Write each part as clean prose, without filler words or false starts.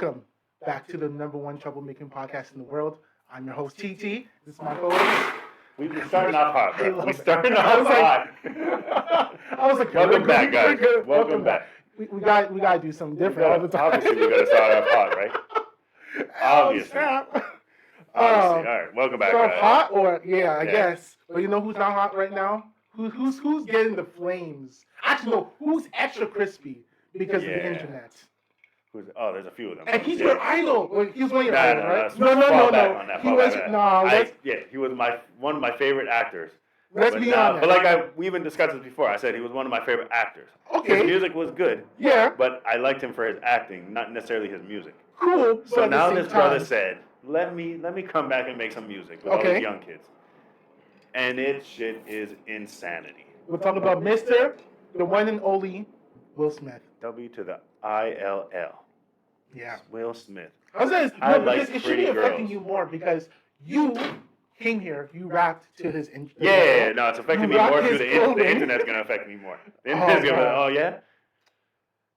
Welcome back to the #1 troublemaking podcast in the world. I'm your host, TT. This is my co-host. We're starting off hot, bro. We're starting off hot. I was like, welcome back, guys. Welcome back. We gotta do something different all the time. Obviously, we gotta start off hot, right? Obviously. Obviously. All right. Welcome back, Start guys. hot, or I guess. But you know who's not hot right now? Who's getting the flames? Actually, no. Who's extra crispy because of the internet? There's a few of them. And he's your idol. Well, he's one of your idols, right? No. He was one of my favorite actors. Let's be honest. But we even discussed this before. I said he was one of my favorite actors. Okay. His music was good. Yeah. But I liked him for his acting, not necessarily his music. Cool. So now this brother said, let me come back and make some music with all these young kids. And it shit is insanity. We're talking about Mr. the one and only Will Smith. W to the ILL. Yeah. Will Smith. Because it should be affecting girls. you more because you came here, you rapped to his intro. Yeah, no, it's affecting me more too. The internet's going to affect me more. The internet's going to be like, oh, yeah?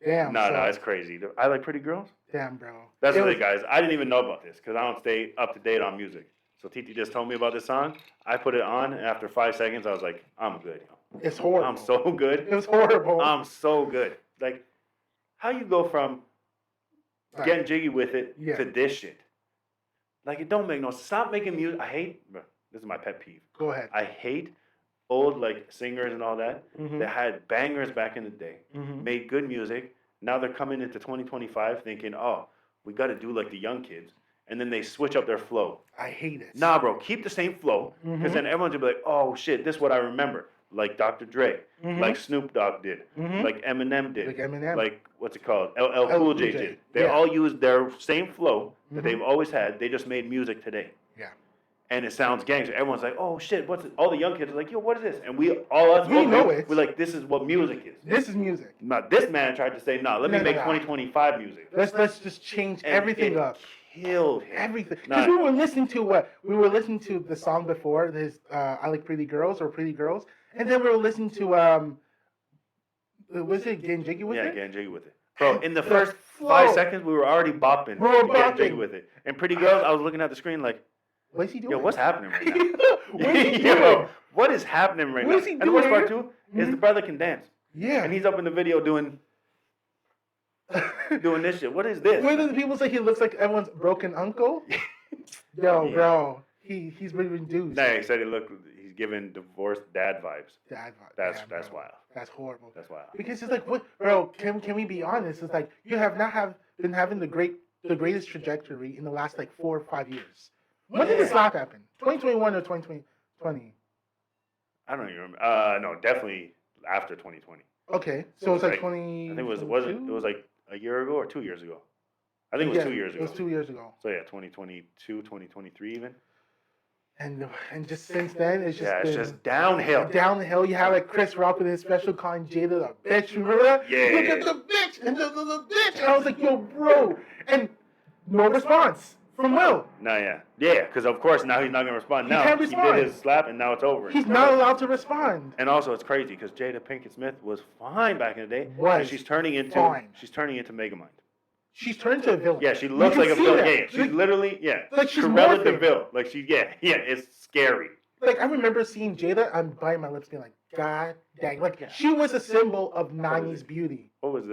Damn. No, it's crazy. I like pretty girls? Damn, bro. That's the thing, guys. I didn't even know about this because I don't stay up to date on music. So Titi just told me about this song. I put it on, and after 5 seconds, I was like, I'm good. It's horrible. I'm so good. It was horrible. I'm so good. Like, how you go from getting jiggy with it to this shit? Like, it don't make no sense. Stop making music. This is my pet peeve. Go ahead. I hate old, singers and all that that had bangers back in the day, made good music. Now they're coming into 2025 thinking, oh, we got to do like the young kids. And then they switch up their flow. I hate it. Nah, bro, keep the same flow. Because then everyone's going to be like, oh, shit, this is what I remember. Like Dr. Dre, like Snoop Dogg did, like Eminem did, like what's it called? LL Cool J did. They all used their same flow that they've always had. They just made music today. Yeah. And it sounds gangster. Everyone's like, oh shit, what's it? All the young kids are like, yo, what is this? And we know it. We're like, this is what music is. This is music. Now this man tried to say, let me make 2025 music. Let's just change everything up. Killed him. Everything. Because we were listening to the song before, this I Like Pretty Girls or Pretty Girls. And then we were listening to, was it Getting Jiggy With It? Yeah, Getting Jiggy With It. Bro, in the first 5 seconds, we were already bopping. Getting Jiggy With It. And Pretty Girls, I was looking at the screen like, what is he doing? Yo, what's happening right now? What is he doing? What is happening right now? What is he doing? And the worst part, too, is the brother can dance. Yeah. And he's up in the video doing this shit. What is this? When the people say he looks like everyone's broken uncle? Yo, bro. He's been reduced. Nah, he said he's giving divorced dad vibes. That's wild. That's horrible. That's wild. Because it's like, what, bro? Can we be honest? It's like you have not been having the greatest trajectory in the last 4 or 5 years. When did this last happen? 2021 or 2020? I don't even remember. No, definitely after 2020. Okay, so it's 20. I think it was like a year ago or 2 years ago. I think it was 2 years ago. It was 2 years ago. So yeah, 2022, 2023 even. And just since then, it's just downhill. Downhill. You have Chris Rock with his special calling Jada a bitch. Remember that? Yeah. Look at the bitch and the bitch. And I was like, yo, bro. And no response from Will. No, yeah, because of course now he's not gonna respond. Now he can't respond. He did his slap and now it's over. He's not allowed to respond. And also it's crazy because Jada Pinkett Smith was fine back in the day. She's turning into Megamind. She's turned into a villain. Yeah, she looks like a villain. Yeah, she's literally, like she's Cruella de Vil. Like it's scary. Like I remember seeing Jada, I'm biting my lips being like, God dang. She was a symbol of 90s beauty. What was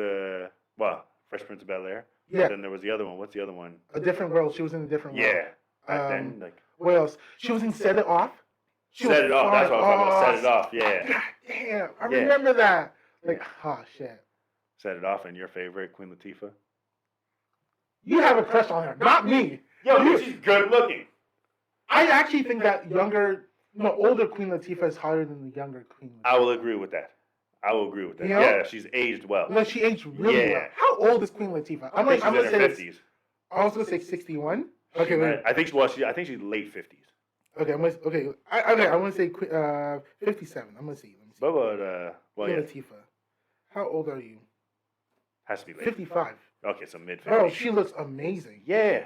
Fresh Prince of Bel-Air? Yeah. Then there was the other one. What's the other one? A Different World. She was in A Different World. Yeah. Back then, what else? She was in Set It Off. Set It Off. That's what I was talking about. Set It Off. Yeah. God damn. I remember that. Shit. Set It Off and your favorite, Queen Latifah? You have a crush on her, not me. Yo, she's good looking. I actually think that older Queen Latifah is hotter than the younger Queen Latifah. I will agree with that. Yeah, she's aged well. No, she aged really well. How old is Queen Latifah? I'm in her 50s. I was gonna say 61. Okay, wait. I think she's late 50s. Okay, I want to say 57. I'm gonna see. What about Queen Latifah? How old are you? Has to be late. 55. Okay, so mid 50s. Bro, she looks amazing. Yeah,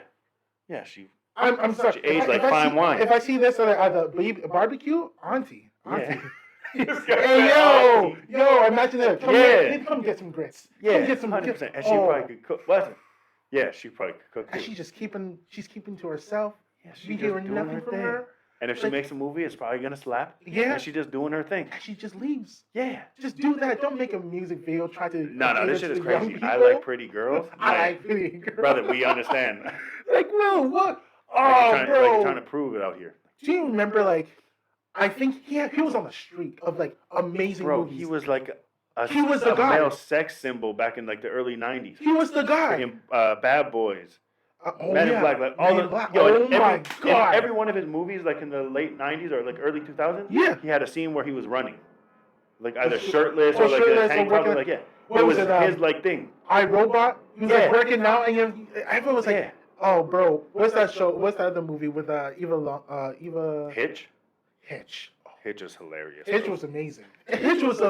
I'm sorry. She aged like fine wine. If I see this at the barbecue, auntie. Yeah. Hey, yo, imagine that. Come get some grits. Yeah, come get some 100%. grits. And she probably could cook. What? Yeah, she probably could cook And too. she's keeping to herself. Yeah, You hearing nothing from her. And if she Like, makes a movie, it's probably gonna slap. Yeah. And she's just doing her thing. And she just leaves. Yeah. Just do that. Don't make a music video. Try to. No, this shit is to the young crazy. I people. like pretty girls. I like pretty girls. Brother, we understand. Like, Will, what? Oh, like bro. you're trying to prove it out here. Do you remember, like, I think he was on a streak of, like, amazing movies. He was like a guy. male sex symbol back in like the early 90s. He was the guy. Freaking Bad Boys. Men in Black. Like, all Men in Black. my God. In every one of his movies, like in the late 90s or like early 2000s, he had a scene where he was running. Like either shirtless or like a tank top. Like, yeah. It was his like thing. iRobot. He was like working out and everyone was like, oh, bro, what's that show? What's that other movie with Eva? Hitch? Hitch. Hitch is hilarious. Hitch was amazing. Hitch was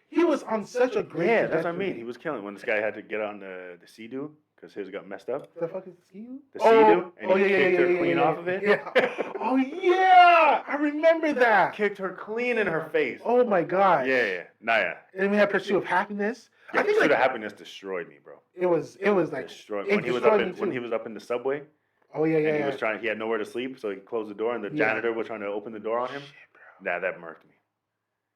he was on such a great trajectory. That's what I mean. He was killing when this guy had to get on the Sea-Doo because his got messed up. The fuck is the Sea-Doo? The Sea-Doo? And he kicked her clean off of it. Yeah. Oh, yeah. I remember that. Kicked her clean in her face. Oh, my God. Yeah. Nah, yeah. And then we had Pursuit of Happiness. Yeah, Pursuit of Happiness destroyed me, bro. It was like destroyed when he was up in the subway. Oh yeah. And he had nowhere to sleep, so he closed the door, and the janitor was trying to open the door on him. Shit, bro. Nah, that murked me.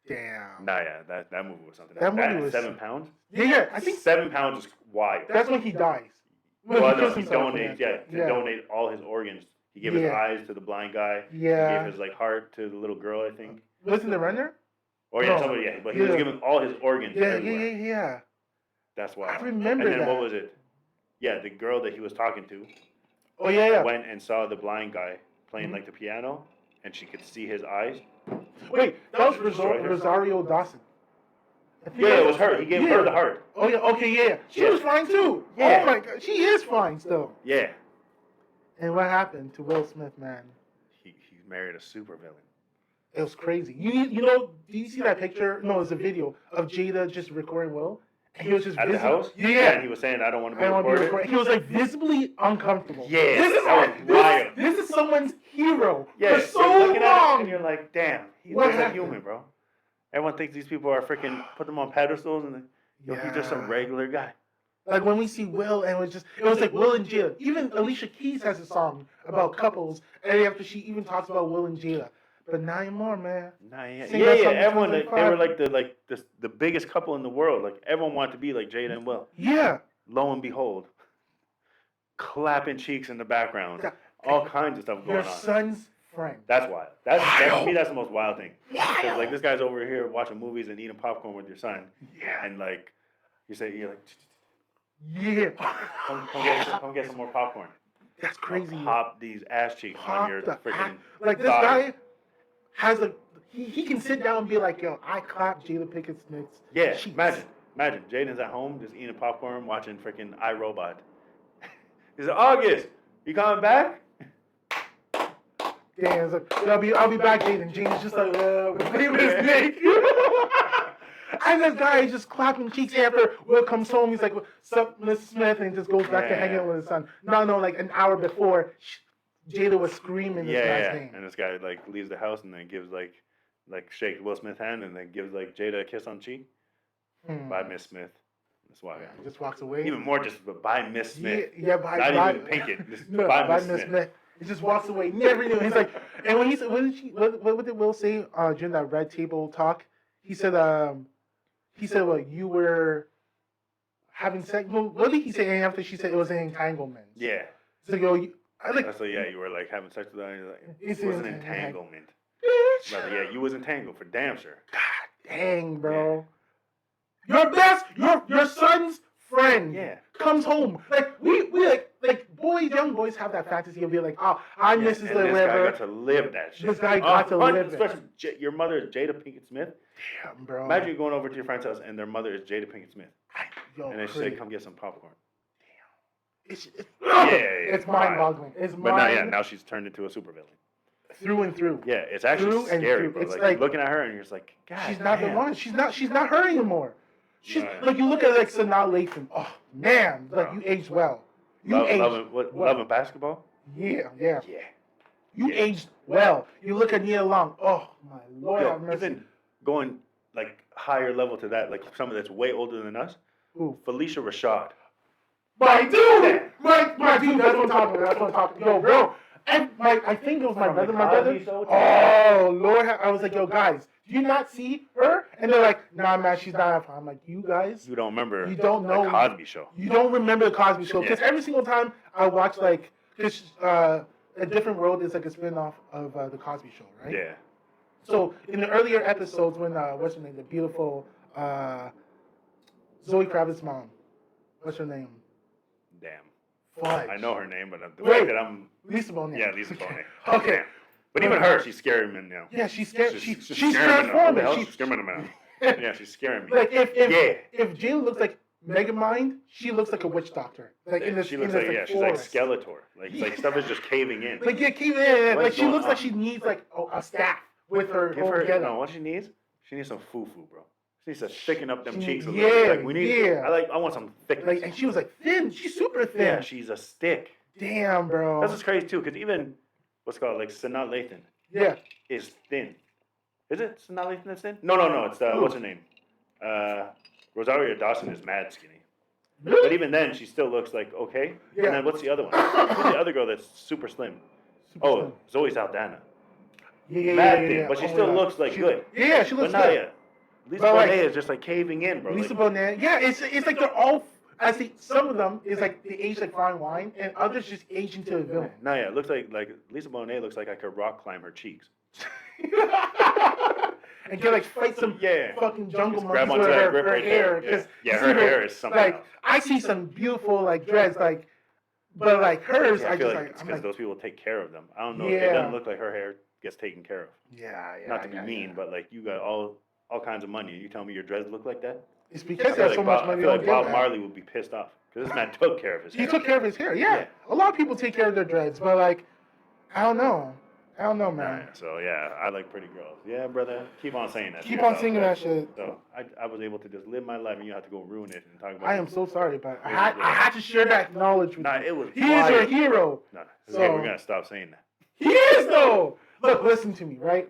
Damn. Nah, yeah, that movie was something. That movie was 7 pounds. Yeah. I think 7 pounds is wild. that's when he dies. Well, no, he donates. To donate all his organs. He gave his eyes to the blind guy. Yeah. He gave his like heart to the little girl, I think. Wasn't the runner? Or somebody, but he was giving all his organs. Yeah. That's why. I remember that. And then what was it? Yeah, the girl that he was talking to. Oh yeah. Went and saw the blind guy playing like the piano, and she could see his eyes. Wait, that was Rosario Dawson. Yeah, it was her. He gave her the heart. Oh yeah. Okay, yeah. She was fine too. Yeah. Oh my God, she is fine still. Yeah. And what happened to Will Smith, man? He married a supervillain. It was crazy. You know? Do you see that picture? No, it's a video of Jada just recording Will. And he was just at the house. Yeah. And he was saying, "I don't want to be recorded." He was like visibly uncomfortable. Yeah. This is someone's hero. Yeah. For so looking long. At it and you're like, "Damn, he's What just a happened? human, bro." Everyone thinks these people are freaking put them on pedestals, and he's just some regular guy. Like when we see Will, and it was like Will and Jada. Even Alicia Keys has a song about couples, and after she even talks about Will and Jada. But not anymore, man. Nah, yeah. Everyone, they were like the biggest couple in the world. Like everyone wanted to be like Jada and Will. Yeah. Lo and behold, clapping cheeks in the background, all kinds of stuff going on. Your son's friend. That's wild. To me, that's the most wild thing. Because like this guy's over here watching movies and eating popcorn with your son. Yeah. And like you're like, yeah. come get some more popcorn. That's crazy. Pop these ass cheeks on your freaking. Like this guy has he can sit down and be like, yo, I clapped Jada Pinkett Smith's. Yeah, cheeks. imagine Jaden's at home just eating popcorn, watching freaking iRobot. He's like, August, you coming back? Damn, it's like, I'll be back, Jaden. Jaden's just like, with his neck. And this guy is just clapping cheeks after Will comes home. He's like, what's up, Mr. Smith? And just goes back to hanging out with his son. No, like an hour before, Jada was screaming this guy's name. And this guy like leaves the house and then gives like shakes Will Smith's hand and then gives like Jada a kiss on the cheek. Bye, Miss Smith. That's why. He just walks away. Even more just bye, Miss Smith. Yeah, not even Pinkett. Bye, Miss Smith. He just walks away. Never knew. He's like, and when he said, what did Will say during that red table talk? He said, well, you were having sex. What did he say? And after she said it was an entanglement. Yeah. So yo, you were like having sex with her. And like, it was an entanglement. Bitch. Brother, yeah, you was entangled for damn sure. God dang, bro. Your son's friend comes home. Like we young boys have that fantasy of being like, oh, I miss his little river. This guy got to live that shit. This guy got to live it. Especially your mother is Jada Pinkett Smith. Damn, bro. Imagine you going over to your friend's house and their mother is Jada Pinkett Smith. And they say, come get some popcorn. Damn. It's mind-boggling. Now she's turned into a supervillain. Through and through. Yeah, it's actually scary, bro. It's like looking at her and you're just like, God, she's not the one. She's not her anymore. She's like, you look at like Sanaa Lathan. Oh man, like you aged well. Loving basketball? Yeah. You aged well. You look at Nia Long. Oh my Lord, even going like higher level to that, like someone that's way older than us. Ooh. Felicia Rashad. My dude! My dude, that's what I'm talking about. That's what I'm talking about. Yo, bro. And I think it was my brother. Oh, Lord. I was like, yo, guys, do you not see her? And they're like, nah, man, she's not. I'm like, you guys? You don't remember You don't know. the Cosby Show. You don't remember the Cosby Show. Because every single time I watch, like, because A Different World is like a spin-off of the Cosby Show, right? Yeah. So in the earlier episodes when, what's her name? The beautiful Zoe Kravitz's mom. What's her name? Damn. Fudge. I know her name, but the fact that I'm... Lisa Bonet. Yeah, Lisa Bonet. Okay. But even her, she's scaring me now. Yeah, she's scared. She's scaring transforming. me. She's scaring me now. Yeah, she's scaring me. Like if Jane looks like Megamind, she looks like a witch doctor. Like in this, she looks in like this, she's like Skeletor. Like stuff is just caving in. Like caving in. Like she looks like she needs like a staff with her. No, what she needs? She needs some foo-foo, bro. She needs to thicken up them cheeks a little bit. bit. Like we need. I want some thickness. Like, and she was like thin. She's super thin. Yeah, she's a stick. Damn, bro. That's what's crazy too, because even what's it called like Sanaa Lathan. Yeah. Is thin. Is it Sanaa Lathan that's thin? No. It's what's her name? Rosario Dawson is mad skinny. Really? But even then, she still looks like okay. Yeah. And then what's the other one? Who's the other girl that's super slim? Slim. Zoe Saldana. Mad thin, but she still looks like good. Yeah, she looks good. Lisa Bonet is just like caving in, bro. Lisa Bonet, yeah, it's like they're all. I see some of them is like they age like fine wine, and others just age into a villain. No, yeah, it looks like Lisa Bonet looks like I could rock climb her cheeks. And can like fight some fucking jungle monkeys with her hair. Her hair is something like else. I see some beautiful like dreads, like, but like hers, I feel like it's because those people take care of them. I don't know. Yeah. It doesn't look like her hair gets taken care of. Yeah. Not to be mean, but like you got all kinds of money. You tell me your dreads look like that? It's because they have so much money. I feel like Bob Marley would be pissed off because this man took care of his hair. He took care of his hair. Yeah. A lot of people take care of their dreads, but like, I don't know, man. So yeah, I like pretty girls. Yeah, brother, keep on saying that. Keep on singing that shit. So I was able to just live my life, and you have to go ruin it and talk about. I am so sorry, but I had to share that knowledge with you. It was. He is your hero. No, so, we're gonna stop saying that. He is though. Look, listen to me, right?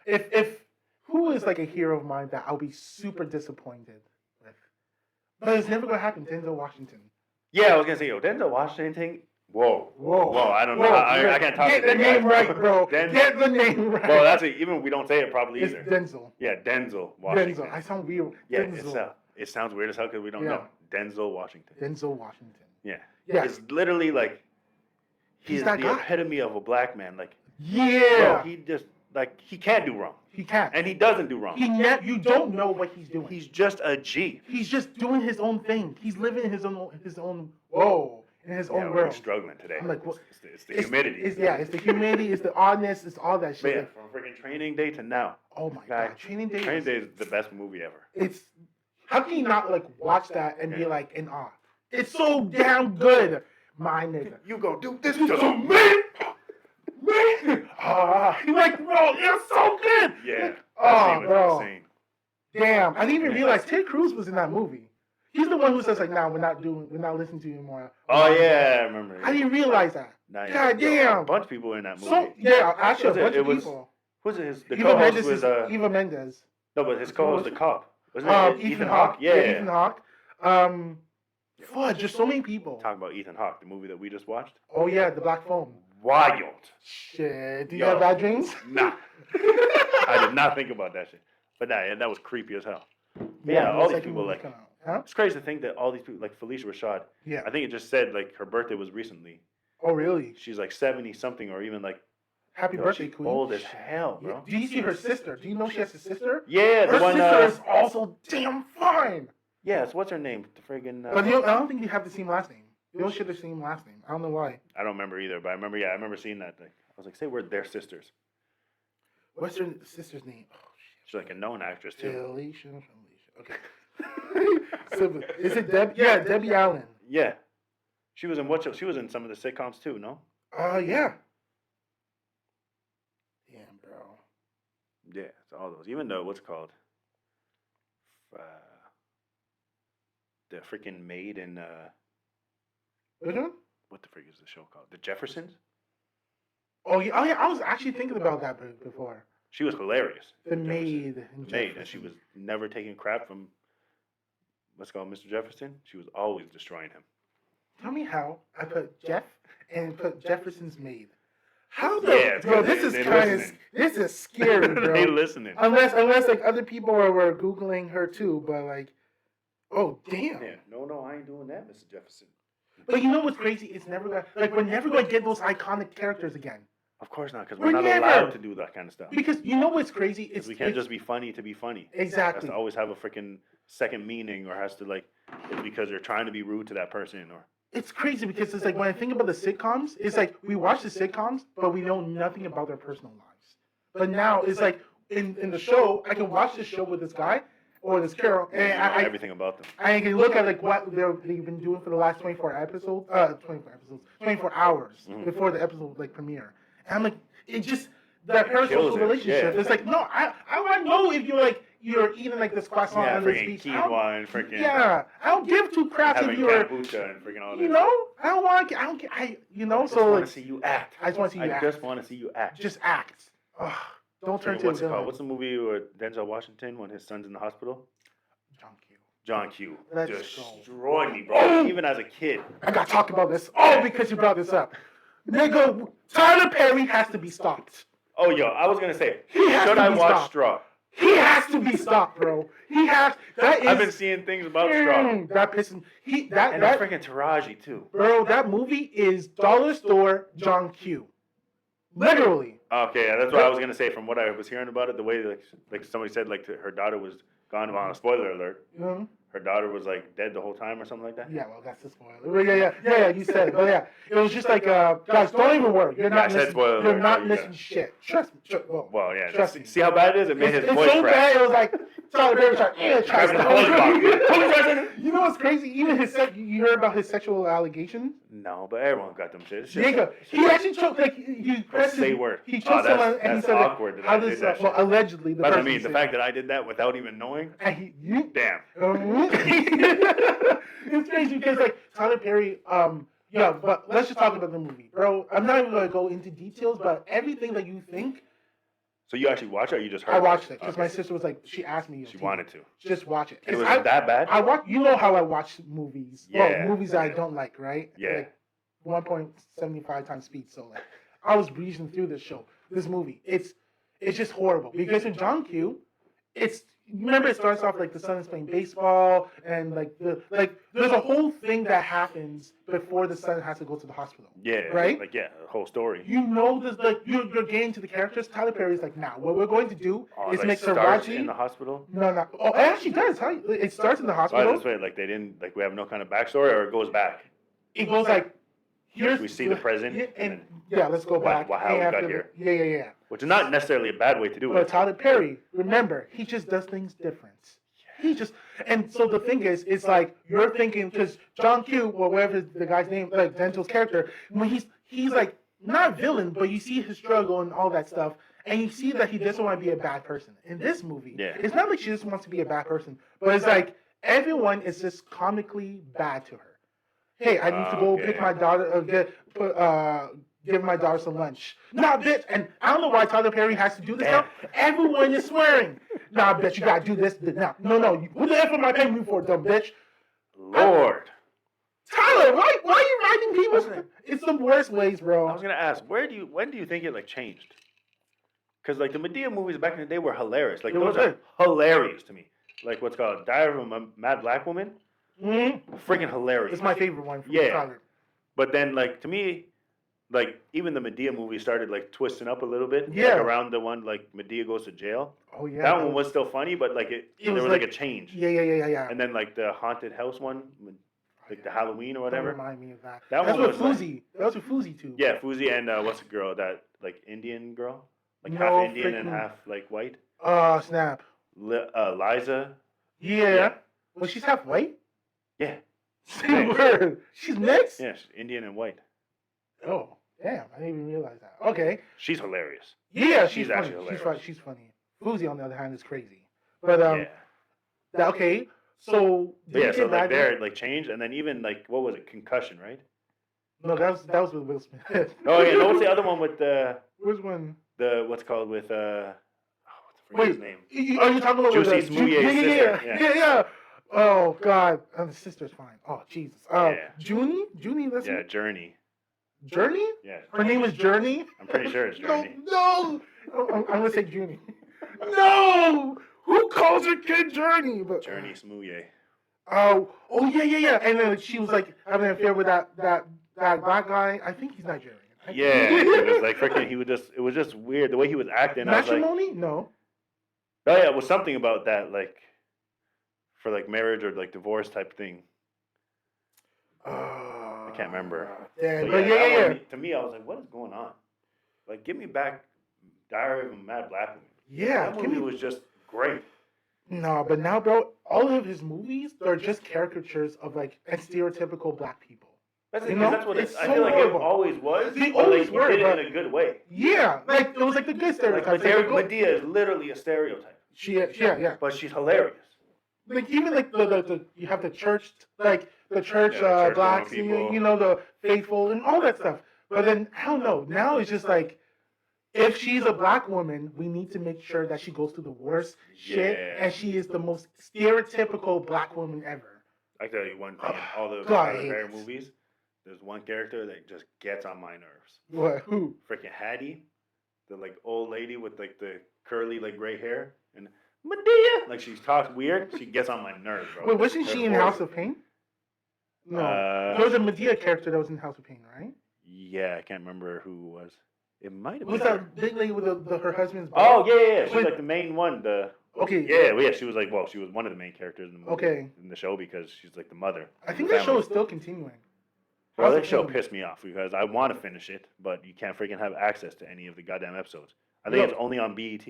If who is like a hero of mine that I'll be super disappointed with, but it's never gonna happen. Denzel Washington. Yeah, I was gonna say, Denzel Washington. Whoa! I don't know. I can't talk. Get the name right, bro. Get the name right. Well, that's it. Even we don't say it properly either. It's Denzel. Yeah, Denzel Washington. Denzel. I sound weird. Yeah, Denzel. It sounds weird as hell because we don't know. Denzel Washington. Denzel Washington. Yeah. Yeah. It's literally like he's the epitome of a black man. Like bro, he just like he can't do wrong. He can't. And he doesn't do wrong. You don't know what he's doing. He's just a G. He's just doing his own thing. He's living in his own world. In his own world. We're struggling today. I'm like, what? It's the humidity. It's the humidity. It's the oddness. It's all that shit. Yeah, from freaking Training Day to now. Oh my god, Training Day. Training Day is the best movie ever. It's how can you not like watch that and be like in awe? It's so damn good, my nigga. You gonna do this to me? Like, bro, it's so good. Yeah. Bro. Insane. Damn, I didn't even realize Ted Cruz was in that movie. He's the one who says like, "Nah, we're not listening to you anymore." Oh yeah, I remember. I didn't realize that. God damn, a bunch of people in that movie. Actually, a bunch of people. Who's it? The co-host was Eva Mendes. No, but his co-host the cop. Wasn't it Ethan Hawke? Yeah, Ethan Hawke. Fudge, just so many people. Talk about Ethan Hawke, the movie that we just watched. Oh yeah, the Black Phone. Wild. Shit. Do you have bad dreams? Nah. I did not think about that shit. But nah, that was creepy as hell. Yeah, all these people like. It's crazy to think that all these people, like Felicia Rashad. Yeah. I think it just said like her birthday was recently. Oh really? She's like 70 something, or even like. Happy birthday, Queen. Old as hell, bro. Do you see her sister? Do you know she has a sister? Yeah, her sister is also damn fine. Yes, what's her name? The friggin'. But I don't think they have the same last name. They don't share the same last name. I don't know why. I don't remember either, but I remember seeing that. Like, I was like, say we're their sisters. What's her sister's name? Oh shit. She's like a known actress too. Felicia. Okay. So, is it Debbie? Yeah, Debbie Allen. Yeah. She was in what show? She was in some of the sitcoms too, no? Yeah. Damn, bro. Yeah, it's all those. Even though what's it called? The freaking maid in Which one? What the freak is the show called? The Jeffersons? Oh yeah, I was actually thinking about that before. She was hilarious. The maid. And she was never taking crap from what's called Mr. Jefferson. She was always destroying him. Tell me how I put Jeff and put Jefferson's maid. How the Yeah, bro? This is kind of this is scary, bro. They listening. Unless like other people were googling her too, but like, oh damn. Yeah, no, I ain't doing that, Mr. Jefferson. But you know what's crazy? It's never gonna like we're never gonna get those iconic characters again. Of course not, because we're not allowed to do that kind of stuff. Because you know what's crazy? We can't just be funny to be funny. Exactly. It has to always have a freaking second meaning, or has to like, it's because they're trying to be rude to that person, or. It's crazy because it's like when I think about the sitcoms, it's like we watch the sitcoms, but we know nothing about their personal lives. But now it's like in the show, I can watch this show with this guy or this girl, and I everything about them. I can look at like what they've been doing for the last 24 hours before the episode like premiere. And I'm like, it just that parasocial relationship. Yeah. It's like no, I want to know if you're eating like this croissant on this beach. Quinoa and freaking. Yeah, I don't give two craps if you're. Kombucha and freaking all that. You know, I don't want. I just want to see you act. I just want to see you act. I just want to see you act. Just act. Ugh, don't turn to what's it called? What's the movie with Denzel Washington when his son's in the hospital? John Q. Destroyed me, bro. Oh! Even as a kid. I got to talk about this. Oh, because you brought this up. Nigga, Tyler Perry has to be stopped. Oh, yo, I was going to say, should I watch Straw? He has to be stopped, bro. He has. I've been seeing things about Straw. That pisses me. That freaking Taraji, too. Bro, that movie is dollar store John Q. Literally. Okay, yeah, that's what I was going to say. From what I was hearing about it, the way, like somebody said, like, her daughter was gone on a spoiler alert. Mm-hmm. Her daughter was like dead the whole time or something like that. Yeah, well, that's the spoiler. Yeah. You said it. But yeah, it was just like, guys, don't even worry. You're not missing. You're not missing shit. Trust me. Well, yeah. Trust me. See how bad it is? It made his voice crack. It's so bad. It was like Tyler Perry's like, trust me. You know what's crazy? Even you heard about his sexual allegations? No, but everyone got them shit. Nigga, he actually choked. Like he pressed. Say word. He choked someone, and he said, awkward. "How does that?" Well, allegedly, but I mean, the fact that I did that without even knowing. Damn. It's crazy because like Tyler Perry, yeah, but let's just talk about the movie, bro. I'm not even gonna go into details, but everything that you think. So you actually watch it or you just heard I watched it because my sister was like, she asked me. She wanted to. Just watch it. It was that bad? I watch. You know how I watch movies. Yeah. Well, movies that I don't like, right? Yeah. Like 1.75 times speed. So like, I was breezing through this movie. It's just horrible because in John Q, remember it starts off like the son is playing baseball and like there's a whole thing that happens before the son has to go to the hospital. Yeah. Right? Like the whole story. You know this like you're getting to the characters. Tyler Perry's like, nah, what we're going to do is make Taraji in the hospital? No. Oh, it actually does. It starts in the hospital. This way, like they didn't we have no kind of backstory or it goes back? It goes like we see the present and let's go back. How we got here. Yeah. Which is not necessarily a bad way to do it. But Tyler Perry, remember, he just does things different. And so the thing is, it's like you're thinking because John Q or whatever the guy's name, like Denzel's character, when he's like not villain, but you see his struggle and all that stuff, and you see that he doesn't want to be a bad person. In this movie, it's not like she just wants to be a bad person, but it's like everyone is just comically bad to her. Hey, I need to go pick my daughter, give my daughter some lunch. Nah, bitch. And I don't know why Tyler Perry has to do this now. Everyone is swearing. Nah, bitch, you gotta do this. No. Who the F am I paying you for, dumb bitch? Lord. Tyler, why are you writing people? It's the worst ways, bro. I was gonna ask, when do you think it like changed? Because like the Medea movies back in the day were hilarious. Like those are hilarious to me. Like what's called Diary of a Mad Black Woman. Mm-hmm. Freaking hilarious. It's my favorite one from Tyler. But then like to me, like even the Medea movie started like twisting up a little bit. Yeah. Like, around the one like Medea goes to jail. Oh yeah. That one was still funny, but like there was like a change. Yeah. And then like the haunted house one, like the Halloween or whatever. Don't remind me of that. That was was Fuzi. That was with Fuzi too. Yeah, Fuzi and what's the girl that like Indian girl, like half Indian and half like white. Snap. Liza. Yeah. Well, she's half white. Yeah. Same word. She's mixed? Yeah, she's Indian and white. Oh, damn. I didn't even realize that. Okay. She's hilarious. Yeah, she's actually hilarious. She's funny. Fuzi, on the other hand, is crazy. But, okay. So, so like there, like changed, and then even like, what was it? Concussion, right? No, that was with Will Smith. Oh, yeah. No, what's the other one with the. Which one? What's called with, what's his name? Are you talking about Juicy Smouye's sister? Yeah. Oh God, the sister's fine. Oh Jesus. Yeah. Junie. That's Yeah, Journey. Journey. Yeah. Her name is Journey. I'm pretty sure it's Journey. No. I'm gonna say Junie. No. Who calls her kid Journey? But Journey Smouye. Oh yeah. And then she was like having an affair with that black guy. I think he's Nigerian. Yeah, he was like freaking. It was just weird the way he was acting. Matrimony? I was like, no. Oh yeah, it was something about that, like for like marriage or like divorce type thing. I can't remember. Yeah. To me, I was like, what is going on? Like, give me back Diary of a Mad Black Woman. Yeah, that movie was just great. No, but now, bro, all of his movies, they're just caricatures of like stereotypical black people. That's what it's I feel like horrible. It always was. They but always like, were, did but it in a good way. Yeah, like it was like the good stereotypes. Like Medea is literally a stereotype. Yeah. But she's hilarious. Like even like the you have the church church blacks, people. you know, the faithful and all that stuff. But then I don't know. Now it's just like, if she's a black woman, we need to make sure that she goes through the worst shit, and she is the most stereotypical black woman ever. I tell you one thing: in all the Tyler movies, there's one character that just gets on my nerves. What? Who? Freaking Hattie, the like old lady with like the curly like gray hair, and Medea, like she talks weird. She gets on my nerves, bro. Wait, wasn't she in House of Pain? No, there was a Medea character that was in House of Pain, right? Yeah, I can't remember who it was. It might have been. Was that big lady with her husband's? Oh yeah. She's like the main one. Okay. Yeah. She was like, she was one of the main characters in the movie. Okay. In the show because she's like the mother. I think that show is still continuing. Well, that show pissed me off because I want to finish it, but you can't freaking have access to any of the goddamn episodes. I think it's only on BET.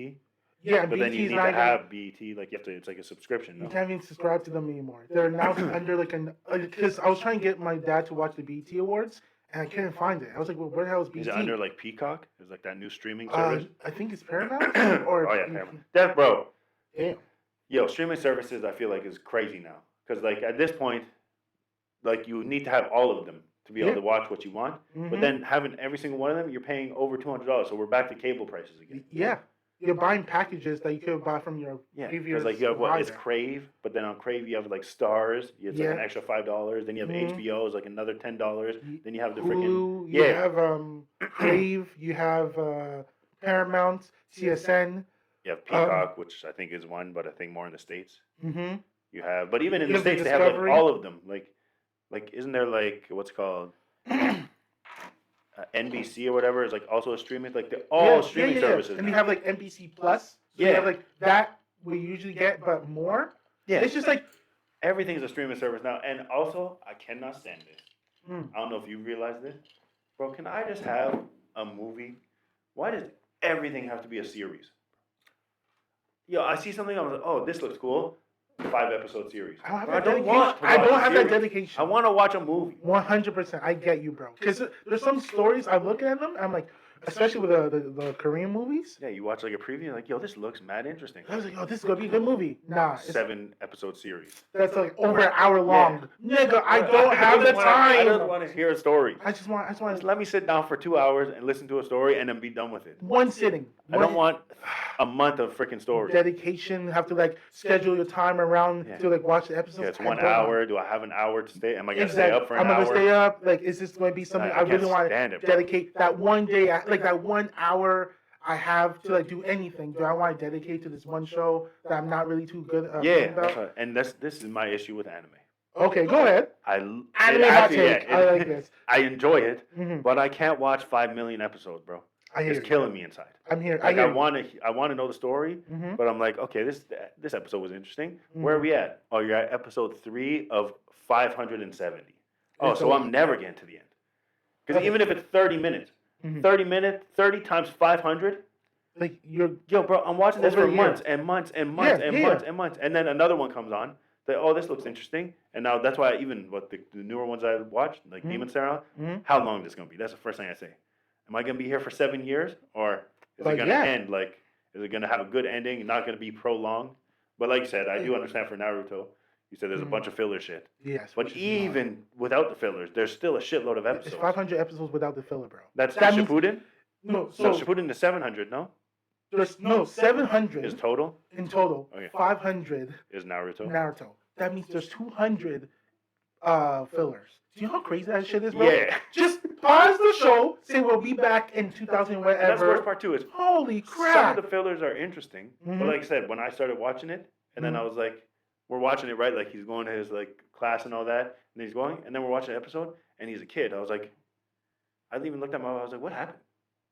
Yeah, but then you need to have BET. Like you have to. It's like a subscription. You can't even subscribe to them anymore. They're now under like because I was trying to get my dad to watch the BET Awards. And I couldn't find it. I was like, well, where the hell is BT? Is it under like Peacock? Is like that new streaming service? I think it's Paramount. Or Paramount. That bro. Damn. Yo, streaming services I feel like is crazy now. Because like at this point, like you need to have all of them to be able to watch what you want. Mm-hmm. But then having every single one of them, you're paying over $200. So we're back to cable prices again. Yeah. You're buying packages that you could buy from your previous because like you have it's Crave, but then on Crave you have like Stars, it's like an extra $5. Then you have HBO is like another $10. Then you have the freaking you have Crave, you have Paramount, CSN. You have Peacock, which I think is one, but I think more in the States. Mm-hmm. You have, but even in the States they have like all of them. Like isn't there like what's called? NBC or whatever is like also a streaming, like they're all streaming services. And you have like NBC Plus. So you have like that we usually get, but more. Yeah. It's just like everything is a streaming service now. And also, I cannot stand this. I don't know if you realize this. Bro, can I just have a movie? Why does everything have to be a series? Yo, I see something, I'm like, oh, this looks cool. 5-episode series. I don't have that dedication. I want to watch a movie. 100%. I get you, bro. Because there's some stories I look at them, I'm like, especially with the Korean movies. Yeah, you watch like a preview, like, yo, this looks mad interesting. I was like, oh, this is gonna be a good movie. Nah, 7-episode series. That's like over an hour long. Yeah. Nigga, I don't have the time. I just want to hear a story. I just want to let me sit down for 2 hours and listen to a story and then be done with it. One sitting. I don't want a month of freaking stories. Dedication. Have to like schedule your time around to like watch the episodes. Yeah, it's 1 hour. Do I have an hour to stay? Am I gonna stay up for an hour? I'm gonna stay up. Like, is this going to be something I really want to dedicate that one day, like that 1 hour I have to like do anything? Do I want to dedicate to this one show that I'm not really too good about? Yeah, and this is my issue with anime. Okay, go ahead. Anime hot take. I like this. I enjoy it, but I can't watch 5 million episodes, bro. It's killing me inside. I'm here. Like, I want to know the story, but I'm like, okay, this episode was interesting. Where are we at? Oh, you're at episode 3 of 570. Oh, so I'm never getting to the end. Because even if it's 30 minutes, 30 times 500. Like yo, bro, I'm watching this for months and months and months and months and months, and then another one comes on. Oh, this looks interesting, and now that's why even the newer ones I watched, like Demon Slayer, how long is this gonna be? That's the first thing I say. Am I gonna be here for 7 years, or is it gonna end? Like, is it gonna have a good ending? Not gonna be prolonged? But like you said, I do understand for Naruto. You said there's a bunch of filler shit. Yes. But even without the fillers, there's still a shitload of episodes. It's 500 episodes without the filler, bro. That's Shippuden? No, Shippuden is 700, no? There's 700 Is total? in total. Okay. 500 is Naruto. That means there's 200 fillers. Do you know how crazy that shit is, bro? Yeah. Just pause the show, say we'll be back in 2000 whatever. And that's the worst part too. Is holy crap. Some of the fillers are interesting, Mhm. but like I said, when I started watching it, and then I was like, we're watching it right, like he's going to his like class and all that, and then he's going, and then we're watching an episode, and he's a kid. I was like, I even looked at my mom. I was like, what happened?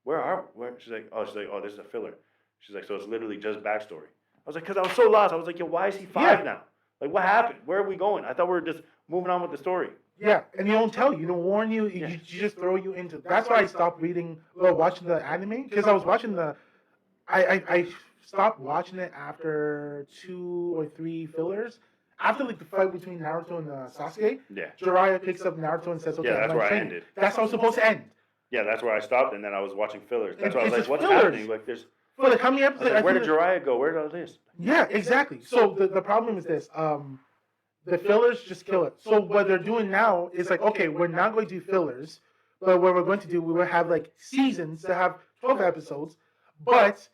Where? She's like, oh, this is a filler. She's like, so it's literally just backstory. I was like, because I was so lost. I was like, yo, why is he 5 now? Like, what happened? Where are we going? I thought we were just moving on with the story. Yeah, and they don't tell you. They don't warn you. You just throw you into. That's why I stopped watching the anime, because I was watching I stopped watching it after 2 or 3 fillers. After like the fight between Naruto and Sasuke, Jiraiya picks up Naruto and says, "Okay, that's where I ended. That's how it's supposed to end." Yeah, that's where I stopped, and then I was watching fillers. That's why I was like, "What's happening?" Like, there's. For like how many episodes? Like, where did Jiraiya go? Where did all this? Yeah, exactly. So the problem is this: the fillers just kill it. So what they're doing now is like, okay, we're not going to do fillers, but what we're going to do, we will have like seasons that have 12 episodes, but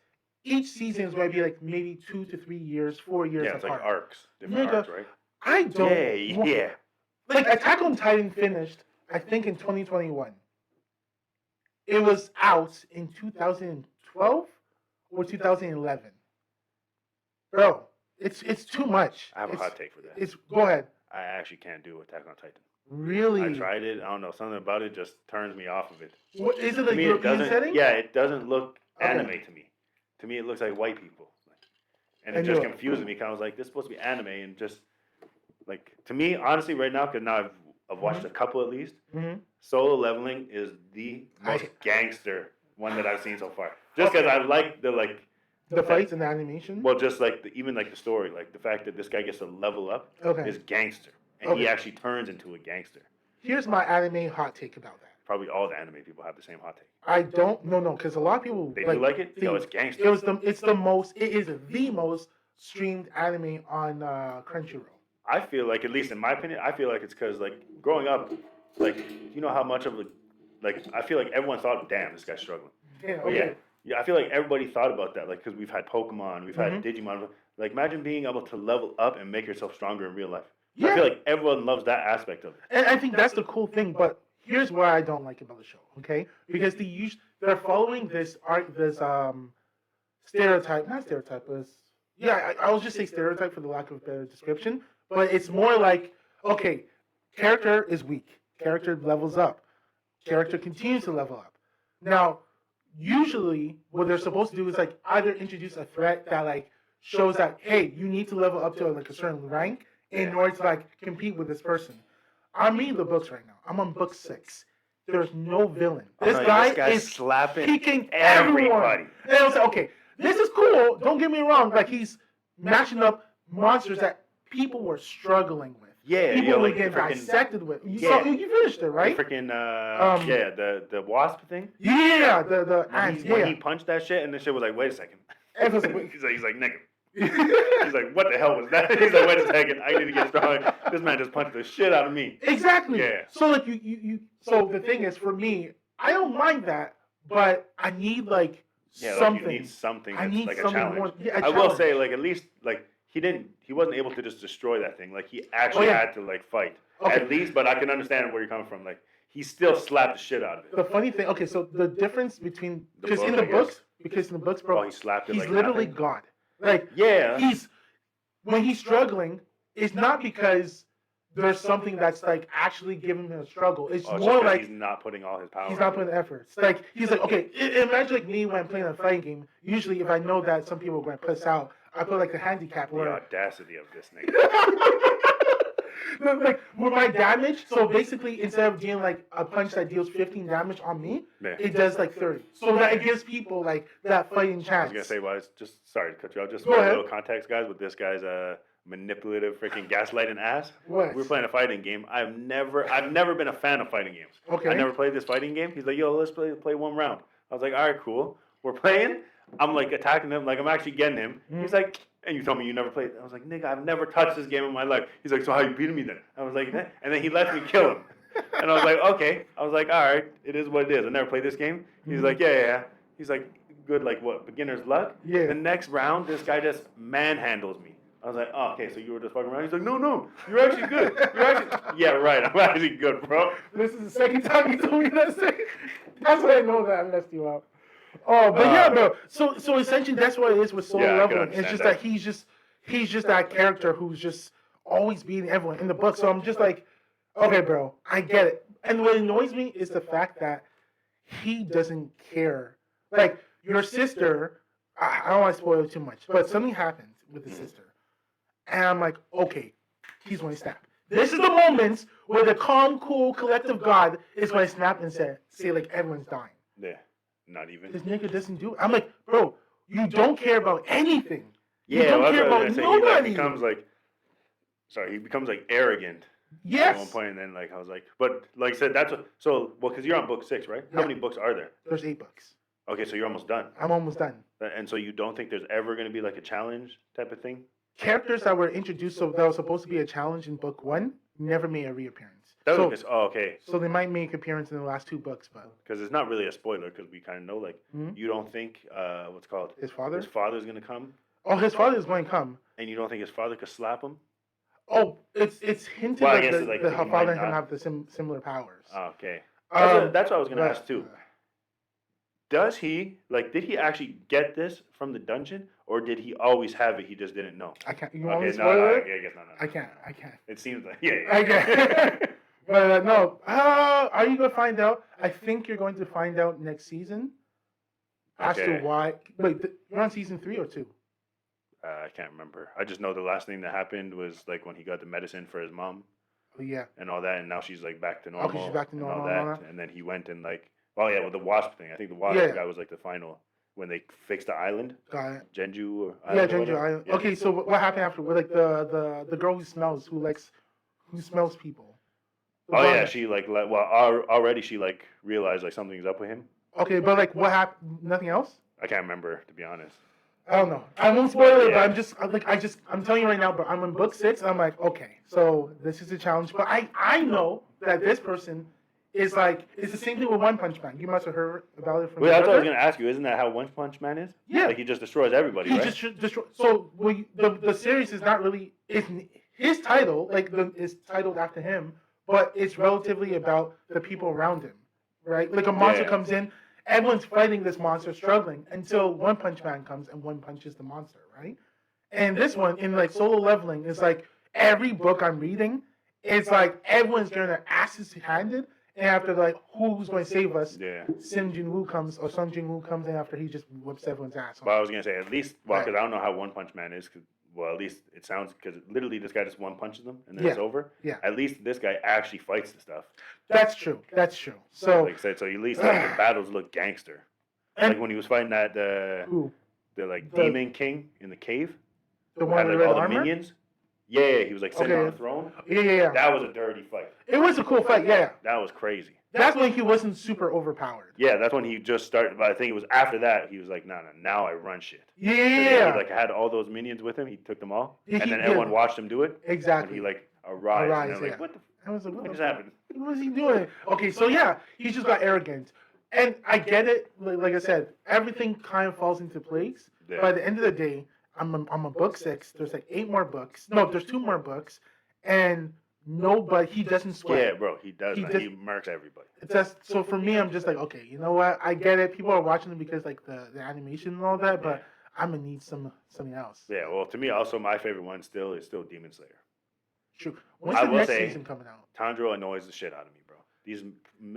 each season is going to be like maybe 2 to 3 years, 4 years apart. Yeah, it's like arcs, different arcs, right? I don't. Yeah. Like Attack on Titan finished, I think, in 2021. It was out in 2012 or 2011. Bro, it's too much. I have a hot take for that. Go ahead. I actually can't do Attack on Titan. Really? I tried it. I don't know. Something about it just turns me off of it. What, is it a European setting? Yeah, it doesn't look anime to me. To me, it looks like white people. And it just confuses me. Because I was like, this is supposed to be anime. And just, like, to me, honestly, right now, because now I've watched a couple at least, Solo Leveling is the most gangster one that I've seen so far. Just because I like the fights and the animation? Well, just like even like the story, like the fact that this guy gets to level up is gangster. And he actually turns into a gangster. Here's my anime hot take about that. Probably all the anime people have the same hot take. I don't, no, because a lot of people... They do like it? Yo, it's gangster. It is the most streamed anime on Crunchyroll. I feel like, at least in my opinion, I feel like it's because, like, growing up, like, you know how much of a... Like, I feel like everyone thought, damn, this guy's struggling. Yeah, I feel like everybody thought about that, like, because we've had Pokemon, we've had Digimon. Like, imagine being able to level up and make yourself stronger in real life. Yeah. I feel like everyone loves that aspect of it. And I think that's the cool thing, but here's what I don't like about the show, okay? Because they're following this stereotype, not stereotype, but I will just say stereotype for the lack of a better description, but it's more like, okay, character is weak, character levels up, character continues to level up. Now, usually what they're supposed to do is like either introduce a threat that like shows that, hey, you need to level up to like a certain rank in order to like compete with this person. I'm reading the books right now. I'm on book 6. There's no villain. This guy is slapping kicking everybody. And I was like, okay, this is cool. Don't get me wrong. Like he's matching up monsters that people were struggling with. Yeah, people were like getting dissected with. You finished it, right? The freaking the wasp thing. Yeah, the ants. When he punched that shit, and the shit was like, wait a second. He's like, nigga. He's like, what the hell was that? He's like, wait a second, I need to get strong. This man just punched the shit out of me. Exactly. Yeah. So like you so the thing is, for me, I don't mind that, but I need like something. Like you need something that's like a challenge. More, I will say, like, at least like he wasn't able to just destroy that thing. Like he actually had to like fight. Okay. At least, but I can understand where you're coming from. Like he still slapped the shit out of it. The funny thing, okay, so the difference between because in the books, bro, he slapped it. He's like literally nothing. God. Like when he's struggling, it's not because there's something that's like actually giving him a struggle. It's more like he's not putting all his power. He's not putting the efforts. Like he's like, okay, imagine like me when I'm playing a fighting game. Usually, if I know that some people are going to piss out, I put like the handicap. The audacity of this nigga. Like with my damage, so basically instead of dealing like a punch that deals 15 damage on me, it does like 30. So that it gives people like that fighting chance. I was gonna say, well, it's just sorry to cut you off. Just for a little context, guys. With this guy's manipulative, freaking gaslighting ass. What? We're playing a fighting game. I've never been a fan of fighting games. Okay. I never played this fighting game. He's like, yo, let's play one round. I was like, all right, cool. We're playing. I'm like attacking him, like I'm actually getting him. He's like, and you told me you never played. I was like, nigga, I've never touched this game in my life. He's like, so how you beating me then? I was like, and then he lets me kill him. And I was like, okay. I was like, all right, it is what it is. I never played this game. He's like, yeah. He's like, good like what beginner's luck. Yeah. The next round, this guy just manhandles me. I was like, oh, okay, so you were just fucking around. He's like, no, you're actually good. You're actually, yeah, right. I'm actually good, bro. This is the second time you told me that. That's why I know that I messed you up. Oh, but yeah, bro. So essentially, that's what it is with solo leveling. It's just that he's just that character who's just always beating everyone in the book. So I'm just like, okay, bro, I get it. And what annoys me is the fact that he doesn't care. Like your sister, I don't want to spoil it too much, but something happens with the sister. And I'm like, okay, he's going to snap. This is the moments where the calm, cool, collective God is going to snap and say like everyone's dying. Yeah, not even. This nigga doesn't do it. I'm like, bro, you don't care about anything. Yeah, you don't care about nobody. He becomes like arrogant. Yes. At one point, and then like I was like, but like I said, because you're on book 6, right? Yeah. How many books are there? There's 8 books. Okay, so you're almost done. I'm almost done. And so you don't think there's ever going to be like a challenge type of thing? Characters that were introduced, so that was supposed to be a challenge in book 1, never made a reappearance. Okay. So they might make appearance in the last 2 books, but because it's not really a spoiler, because we kind of know, like, you don't think what's called his father's going to come. Oh, his father is going to come. And you don't think his father could slap him? Oh, it's hinted that her father and him have the similar powers. Oh, okay. That's what I was going to ask too. Does he, did he actually get this from the dungeon, or did he always have it, he just didn't know? I can't. You want me to spoil it? I guess not. I can't. It seems like, yeah. I can't. But no. Are you going to find out? I think you're going to find out next season as to why. Wait, you're on season 3 or 2? I can't remember. I just know the last thing that happened was like when he got the medicine for his mom. Oh, yeah. And all that, and now she's like back to normal. Okay, she's back to normal. And all that. And then he went and like, with the wasp thing. I think the wasp guy was like the final when they fixed the island. Got it. Genju Island. Yeah. Okay, so what happened after? Like the girl who smells people. She already she like realized like something's up with him. Okay, but like what happened? Nothing else? I can't remember, to be honest. I don't know. I won't spoil it, but I'm telling you right now, but I'm on book 6. I'm like, okay, so this is a challenge. But I know that this person is like, it's the same thing with One Punch Man. You must have heard about it from that's what I was going to ask you. Isn't that how One Punch Man is? Yeah. Like he just destroys everybody, right? He just destroys. So the series is not really, his title, is titled after him, but it's relatively about the people around him, right? Like a monster comes in, everyone's fighting this monster, struggling, until One Punch Man comes and one punches the monster, right? And this one, in like solo leveling, is like every book I'm reading, it's like everyone's getting their asses handed, and after like who's going to save us? Sung Jin-woo comes, and after he just whips everyone's ass. But I was gonna say at least, because I don't know how One Punch Man is. At least it sounds, because literally this guy just one punches them and then it's over. Yeah. At least this guy actually fights the stuff. That's true. So like I said, so at least like, the battles look gangster. Like when he was fighting that the Demon King in the cave. The one with like, all armor? the minions. Yeah, he was like sitting on the throne. Yeah. That was a dirty fight. It was a cool fight. Yeah. That was crazy. That's when he wasn't super overpowered. Yeah, that's when he just started. But I think it was after that he was like, no, now I run shit. Yeah. He had all those minions with him. He took them all, and then everyone watched him do it. Exactly. And he arrived. And what the? I was like, what just happened? What was he doing? Okay, so he just got arrogant, and I get it. Like I said, everything kind of falls into place. Yeah. By the end of the day, I'm on book 6. There's like 8 more books. No, there's 2 more books, and. But he doesn't sweat. Yeah, bro, he does. He murks everybody. So for me, I'm just like, okay, you know what? I get it. People are watching it because like the animation and all that, but I'm gonna need something else. Yeah, well, to me, also my favorite one is still Demon Slayer. True. When's the next season coming out? Tanjiro annoys the shit out of me, bro. These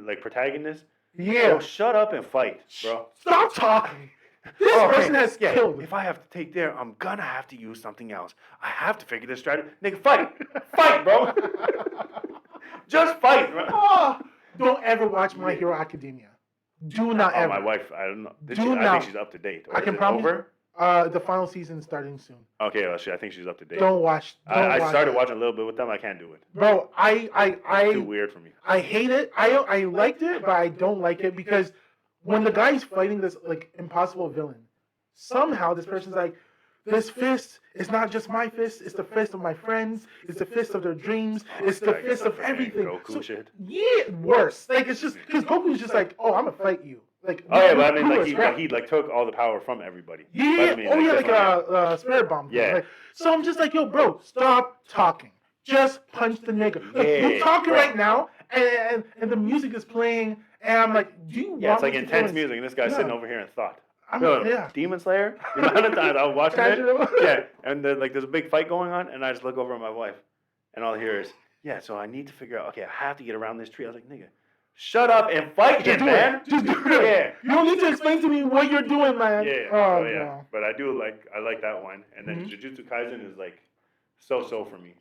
like protagonists. Yeah. Bro, shut up and fight, bro. Stop talking. This person has killed. If I have to take there, I'm gonna have to use something else. I have to figure this strategy. Nigga, fight, bro. Just fight, bro. Oh, don't ever watch My Hero Academia. Do not ever. My wife, I don't know. I think she's up to date. I can promise. Over? The final season is starting soon. Okay, well, I think she's up to date. Don't watch. I started watching a little bit with them. I can't do it. Bro, it's too weird for me. I hate it. I liked it, but I don't like it because when the guy's fighting this like impossible villain, somehow this person's like, this fist is not just my fist, it's the fist of my friends, it's the fist of their dreams, it's the fist of everything. Goku shit. Yeah, worse. Like it's just because Goku's just like, oh, I'm gonna fight you. like. Oh yeah, but I mean, rulers, right? he like took all the power from everybody. Yeah. But I mean, Oh yeah, this like a spirit bomb. Yeah. Right? So I'm just like, yo, bro, stop talking. Just punch the nigga. Like, Yeah, you're talking bro. right now, and the music is playing, and I'm like, do you want Yeah, it's like me to intense go music, and this guy's sitting over here in thought. Yeah. Demon Slayer. The amount of times I was watching Casual. it, yeah, and then like there's a big fight going on, and I just look over at my wife, and all I hear is, yeah, so I need to figure out, okay, I have to get around this tree. I was like, nigga, shut up and fight Just it, do man. it. Just do it. Yeah. You don't need to explain to me what you're doing, man. Yeah. Oh, yeah. no. But I like that one, and then Jujutsu Kaisen is like so for me.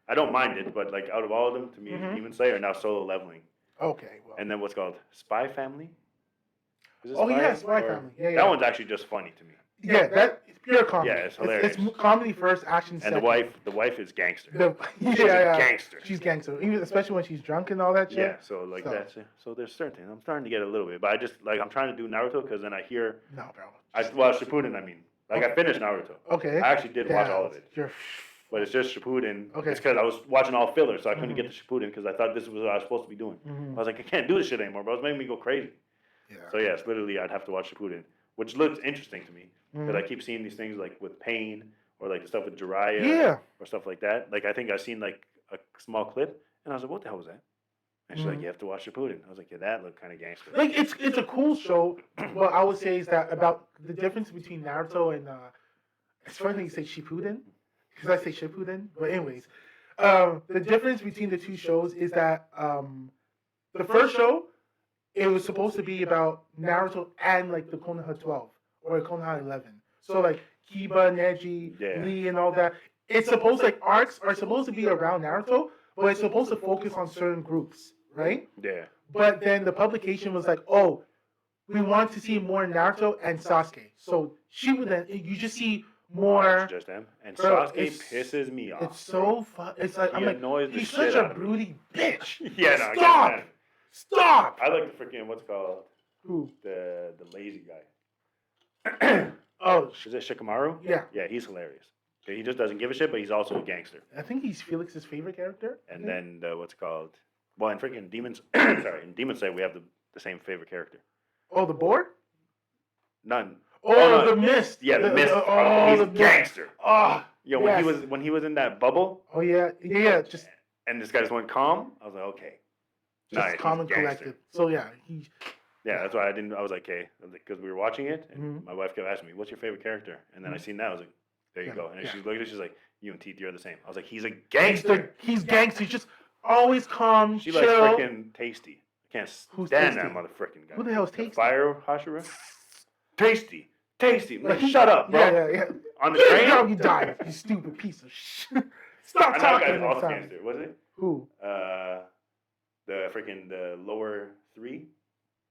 I don't mind it, but like out of all of them, to me, Demon Slayer and now Solo Leveling. Okay. Well. And then what's called Spy Family. Is it Spy Family. Yeah, That one's actually just funny to me. Yeah, that it's pure comedy. Yeah, it's hilarious. It's comedy first, action And second. the wife is gangster. She's a gangster. She's gangster, even especially when she's drunk and all that shit. Yeah, so like that's it. So there's certain things I'm starting to get a little bit, but I just like I'm trying to do Naruto because then I hear. No, bro. Shippuden. I mean, like I finished Naruto. Okay. I actually did watch all of it. But it's just Shippuden. Okay. It's because I was watching all fillers, so I couldn't get to Shippuden because I thought this was what I was supposed to be doing. I was like, I can't do this shit anymore, bro. It's making me go crazy. Yeah. So yeah, it's literally I'd have to watch Shippuden, which looks interesting to me because I keep seeing these things like with Pain or like the stuff with Jiraiya or stuff like that. Like I think I've seen like a small clip, and I was like, what the hell was that? And she's like, you have to watch Shippuden. I was like, yeah, that looked kind of gangster. Like it's a cool show. What I would say is that about the difference between Naruto and it's funny you say Shippuden because I say Shippuden, but anyways, the difference between the two shows is that the first show it was supposed to be about Naruto and like the Konoha 12 or Konoha 11. So like Kiba, Neji, Lee, and all that. It's supposed like arcs are supposed to be around Naruto, but it's supposed to focus on certain groups, right? Yeah. But then the publication was like, oh, we want to see more Naruto and Sasuke. So Shippuden, you just see more. It's just them. And Bro, Sasuke pisses me off. It's so fun. It's like I'm like, he's such a broody bitch. Yeah, no, Stop. Stop. I like the freaking what's it called Who? the lazy guy. Oh, is it Shikamaru? Yeah. Yeah, he's hilarious. He just doesn't give a shit, but he's also a gangster. I think he's Felix's favorite character. And then what's it called? Well, in freaking Demons, sorry, in Demon Slayer we have the same favorite character. Oh, the board? None. Oh, no. the Mist. Yeah, the Mist. He's a gangster. Oh, yo, when he was in that bubble. Oh yeah, just. And this guy just went calm. I was like, okay. Just calm and collected. So yeah, Yeah, that's why I was like, okay, because we were watching it, and my wife kept asking me, "What's your favorite character?" And then I seen that, I was like, "There you go." And she's looking at it, she's like, "You and Teeth, you're the same." I was like, "He's a gangster. He's gangster. He's just always calm, She chill. likes freaking Tasty. I can't stand Tasty? that motherfucking guy. Who the hell is Tasty? Fire Hashira. Tasty. Like, shut up, bro. Yeah. On the train. You died. You stupid piece of shit. Stop I know talking. that guy's also next time. gangster. Was it? Who? The lower three.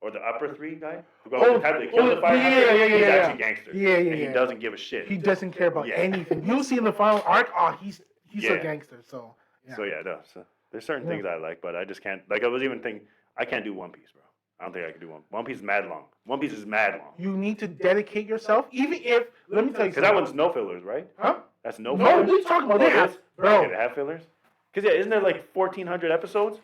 Or the upper three guy? Who Oh, killed the fire yeah. He's actually gangster. Yeah. And he doesn't give a shit. He doesn't care about anything. You'll see in the final arc, he's a gangster. So yeah. So yeah, no. So there's certain things I like, but I just can't. Like I was even thinking, I can't do One Piece, bro. I don't think I could do One Piece is mad long. One Piece is mad long. You need to dedicate yourself, even if. Let me tell you something. Because that one's no fillers, right? Huh? That's no No, fillers. what are you talking about? They have, bro. Okay, they have fillers. Because isn't there like 1,400 episodes?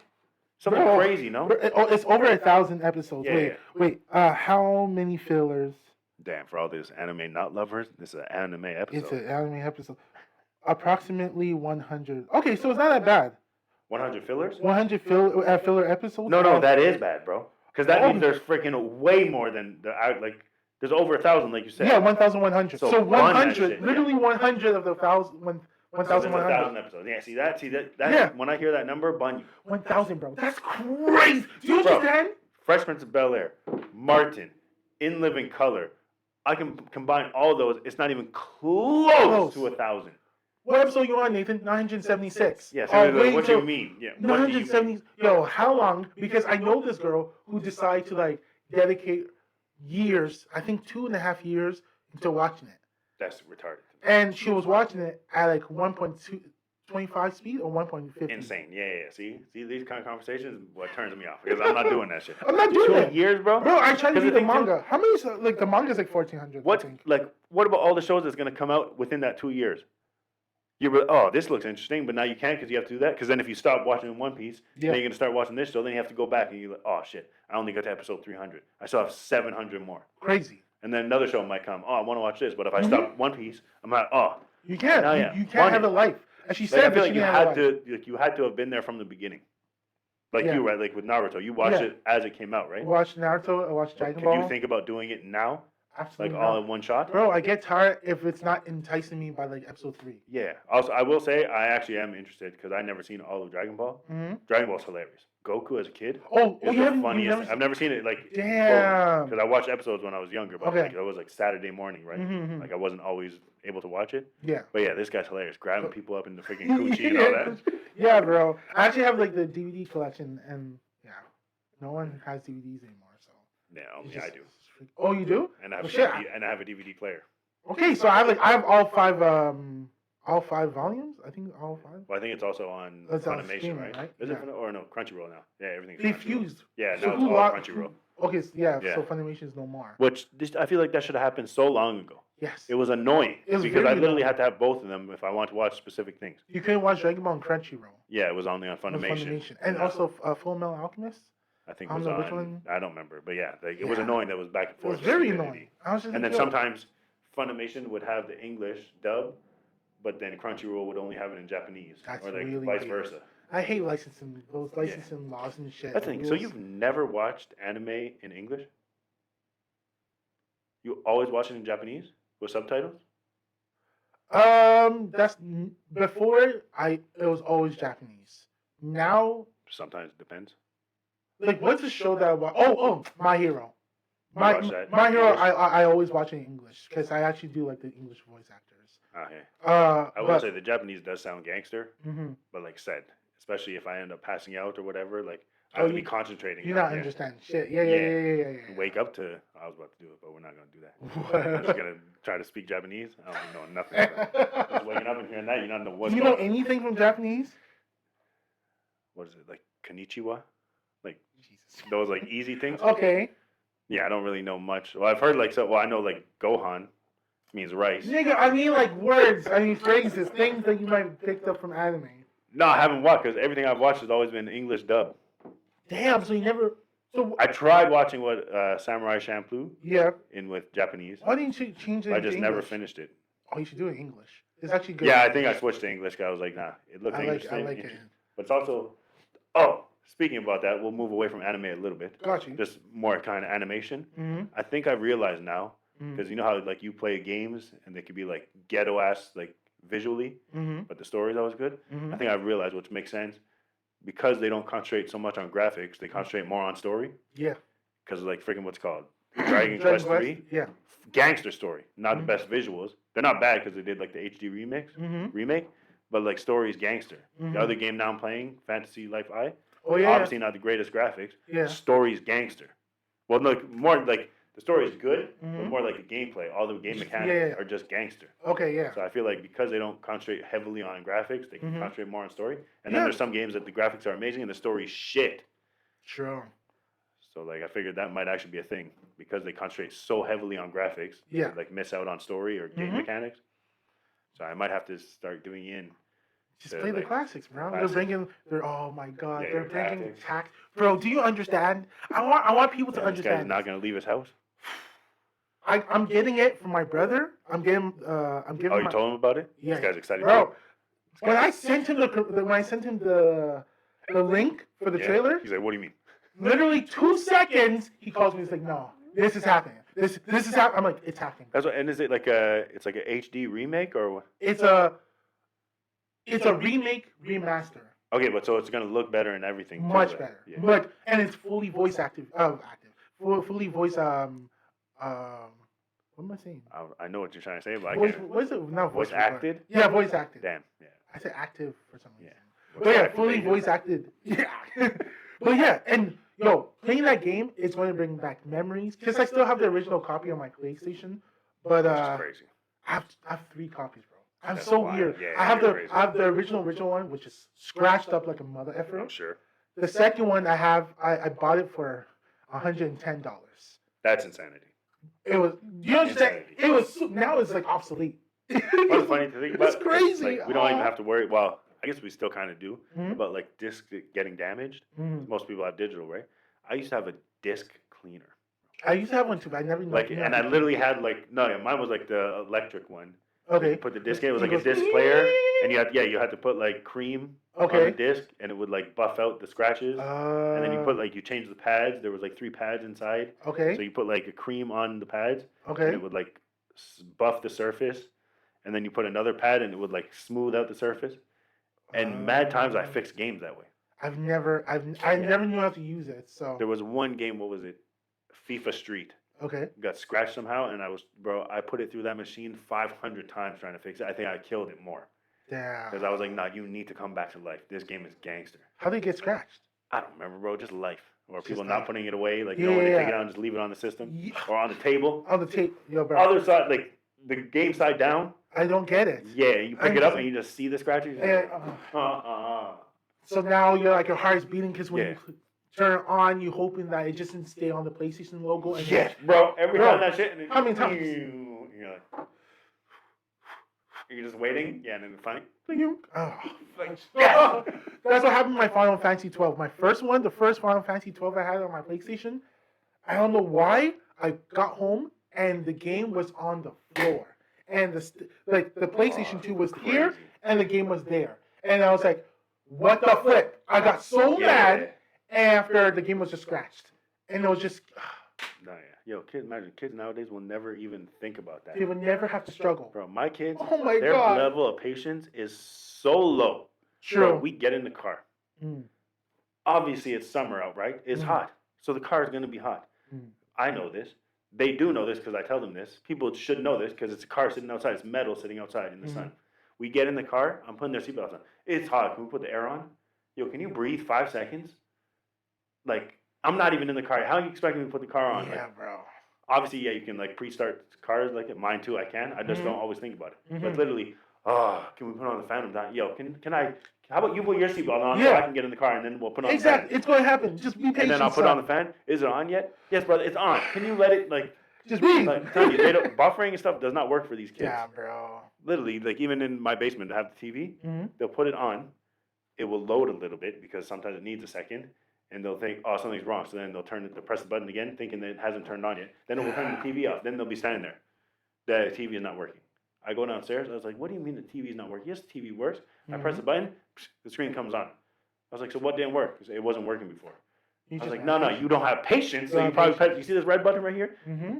Something crazy, no? It's over 1,000 episodes. Wait. How many fillers? Damn, for all these anime not lovers, this is an anime episode. It's an anime episode. Approximately 100. Okay, so it's not that bad. 100 fillers? 100 filler episodes? No, that is bad, bro. Because that means there's freaking way more than there's over 1,000, like you said. Yeah, 1,100. So 100, literally yeah. 100 of the 1,000. 1,100 episodes. Yeah, see that. When I hear that number, bun. 1,000, bro. That's crazy. Do you understand? Fresh Prince of Bel-Air, Martin, In Living Color. I can combine all those. It's not even close to 1,000. What episode you on, Nathan? 976. Yeah. So what do you mean? Yeah. 970. Yo, how long? Because I know this girl who decided to dedicate years. I think 2.5 years into watching it. That's retarded. And she was watching it at 1.25 speed or 1.50. Insane. Yeah. See, these kind of conversations is what turns me off because I'm not doing that shit. I'm not doing that. 2 years, bro. Bro, I tried to read the manga. How many? The manga's 1,400. What? What about all the shows that's gonna come out within that 2 years? this looks interesting, but now you can't because you have to do that. Because then if you stop watching One Piece, then you're gonna start watching this show. Then you have to go back and you're like, oh shit, I only got to episode 300. I still have 700 more. Crazy. And then another show might come. Oh, I want to watch this, but if I stop One Piece, I'm like, oh, you can't. You can't have a life. As she said, I feel like you had to have been there from the beginning. Like you, right? Like with Naruto, you watched it as it came out, right? I watched Naruto. I watched Dragon Ball. Could you think about doing it now? Absolutely. Like all in one shot? Bro, I get tired if it's not enticing me by like episode 3. Yeah. Also, I will say I actually am interested because I never seen all of Dragon Ball. Mm-hmm. Dragon Ball's hilarious. Goku as a kid. Oh, is the funniest. I've never seen it like. Damn. Because I watched episodes when I was younger, but like, it was like Saturday morning, right? Mm-hmm. Like I wasn't always able to watch it. Yeah. But yeah, this guy's hilarious. Grabbing people up in the freaking coochie and all that. Yeah, bro. I actually have like the DVD collection, and no one has DVDs anymore, so. Yeah, I do. Oh, you do? And I have I have a DVD player. Okay, so I have all 5 volumes. I think all 5. Well, I think it's also on Funimation, right? Is it or no Crunchyroll now? Yeah, everything's. They fused. Yeah, now it's all Crunchyroll. Okay, so Funimation is no more. Which I feel like that should have happened so long ago. Yes. It was annoying because I literally had to have both of them if I wanted to watch specific things. You couldn't watch Dragon Ball on Crunchyroll. Yeah, it was only on Funimation. And also Full Metal Alchemist. I think it was on. Which one? I don't remember, but it was annoying. That was back and forth. It was very annoying. And then sometimes Funimation would have the English dub, but then Crunchyroll would only have it in Japanese, or like really vice versa. I hate licensing laws and shit. That's the thing. So you've never watched anime in English? You always watch it in Japanese with subtitles? That's before it was always Japanese. Now sometimes it depends. Like what's the show that I watch? Oh, My Hero. My Hero. I always watch it in English because I actually do like the English voice actors. Okay. I will say the Japanese does sound gangster, but like said, especially if I end up passing out or whatever, like I have to be concentrating. You're not understanding shit. Yeah. Wake up to. I was about to do it, but we're not gonna do that. I'm just gonna try to speak Japanese. I don't know nothing. Just waking up and hearing that, you don't know what's. Do you know anything from Japanese? What is it like? Konnichiwa, like Jesus. Those like easy things. Okay. Yeah, I don't really know much. Well, I've heard like so. Well, I know like Gohan means rice. Nigga, I mean like words. I mean phrases, things that you might have picked up from anime. No, I haven't watched because everything I've watched has always been English dub. Damn, so you never. So I tried watching Samurai Champloo. Yeah. In with Japanese. Why didn't you change it? I just never finished it. Oh, you should do it in English. It's actually good. Yeah, I think I switched to English because I was like, nah, it looks interesting. I like it. But it's also, speaking about that, we'll move away from anime a little bit. Got you. Just more kind of animation. Mm-hmm. I think I realized now because you know how like you play games and they could be like ghetto ass like visually, but the story's always good. I think I've realized, which makes sense. Because they don't concentrate so much on graphics, they concentrate more on story. Yeah. Because like freaking what's called Dragon Quest 3. Yeah. Gangster story, not the best visuals. They're not bad because they did like the HD remake, but like story is gangster. The other game now I'm playing, Fantasy Life I. Oh yeah. Obviously not the greatest graphics. Yeah. Story's gangster. Well, no, more like the story is good, but more like the gameplay. All the game mechanics are just gangster. Okay, yeah. So I feel like because they don't concentrate heavily on graphics, they can concentrate more on story. And then there's some games that the graphics are amazing and the story is shit. True. So like I figured that might actually be a thing because they concentrate so heavily on graphics. Yeah. They, like miss out on story or game mechanics. So I might have to start giving in. Just play the classics, bro. Oh my god, Yeah, they're bringing tax. Bro, do you understand? I want people to understand. This guy's not gonna leave his house. I'm getting it from my brother. I'm giving. Oh, you told him about it? Yeah. This guy's excited. Bro, when I sent him the link for the trailer, he's like, "What do you mean?" Literally 2 seconds, he calls me. He's like, "No, this is happening. This is happening." I'm like, "It's happening." That's what. And is it like it's like a HD remake or what? It's a remake remaster. Okay, but so it's gonna look better and everything. Much better. Yeah. And it's fully voice active. Fully voice what am I saying? I know what you're trying to say, but what is it? Not voice acted. Yeah, voice acted. Damn. Yeah. I said active for some reason. Yeah. But yeah, fully voice acted. Yeah. But yeah, and playing that game is going to bring back memories because I still have the original copy on my PlayStation. But crazy. I have 3 copies, bro. I'm so weird. Yeah, I have the original one, which is scratched up like a mother effer. I'm sure. The second one I bought it for $110. That's insanity. It was. You understand? It was now it's like obsolete. What's funny to think about? It's crazy. Like, we don't even have to worry. Well, I guess we still kind of do Mhm. about like discs getting damaged. Mhm. Most people have digital, right? I used to have a disc cleaner. I used to have one too, but I never Like, and I literally had like mine was like the electric one. Okay. You put the disc in. It was It like a goes, disc player, and you had to put like cream on the Okay. disc, and it would like buff out the scratches. And then you put like you change the pads. There was like 3 pads inside. Okay. So you put like a cream on the pads, Okay. and it would like buff the surface. And then you put another pad, and it would like smooth out the surface. And mad times I fixed games that way. I never knew how to use it. So There was one game. What was it? FIFA Street. okay. Got scratched somehow, and I put it through that machine 500 times trying to fix it. I think I killed it more. Damn. Because I was like, nah, you need to come back to life. This game is gangster. How did it get scratched? I don't remember, bro. Just life. Or Just people life. not putting it away. Like, Yeah, when they yeah, take it yeah. out and just leave it on the system. Yeah. Or on the table. On the tape, yo, bro. Other side, like, the game side down. I don't get it. Yeah, you pick it up and you just see the scratches. And, so now your heart is beating because when Yeah. you turn it on, you hoping that it just didn't stay on the PlayStation logo. And Yes, bro. Every Bro, time that shit. And then how many times? You're like, you're just waiting. Yeah, and then finally. Oh. Like, That's what happened in my Final Fantasy 12. My first one, the first Final Fantasy 12 I had on my PlayStation. I don't know why. I got home and the game was on the floor, and the PlayStation 2 was here crazy. and the game was there, and I was like, "What the flip?" I got so mad after the game was just scratched, and it was just. Nah, yeah. Yo, imagine kids nowadays will never even think about that. They would never have to struggle. Bro, my kids, Oh my their God. level of patience is so low. True. Bro, we get in the car. Mm. Obviously, it's summer out, right? It's hot. So the car is going to be hot. I know this. They do know this because I tell them this. People should know this because it's a car sitting outside. It's metal sitting outside in the sun. We get in the car. I'm putting their seatbelts on. It's hot. Can we put the air on? Yo, can you breathe 5 seconds? Like, I'm not even in the car. How are you expecting me to put the car on? Yeah, Like, bro. obviously, yeah, you can like pre-start cars like it. Mine too, I can. I just don't always think about it. Mhm. But literally, can we put on the fandom? Yo, can I? How about you put your seatbelt on so Yeah. I can get in the car and then we'll put on Exactly. the It's going to happen. Just be patient. fan. And then I'll put son. on the fan. Is it on yet? Yes, brother, it's on. Can you let it like? Just breathe. Like, I'm telling you, buffering and stuff does not work for these kids. Yeah, bro. Literally, like even in my basement, I have the TV. They'll put it on. It will load a little bit because sometimes it needs a second. And they'll think, oh, something's wrong. So then they'll press the button again, thinking that it hasn't turned on yet. Then it will turn the TV off. Then they'll be standing there. The TV is not working. I go downstairs. I was like, what do you mean the TV is not working? Yes, the TV works. I press the button. The screen comes on. I was like, so what didn't work? Because it wasn't working before. I was like, no, you don't have patience. So you probably press, you see this red button right here?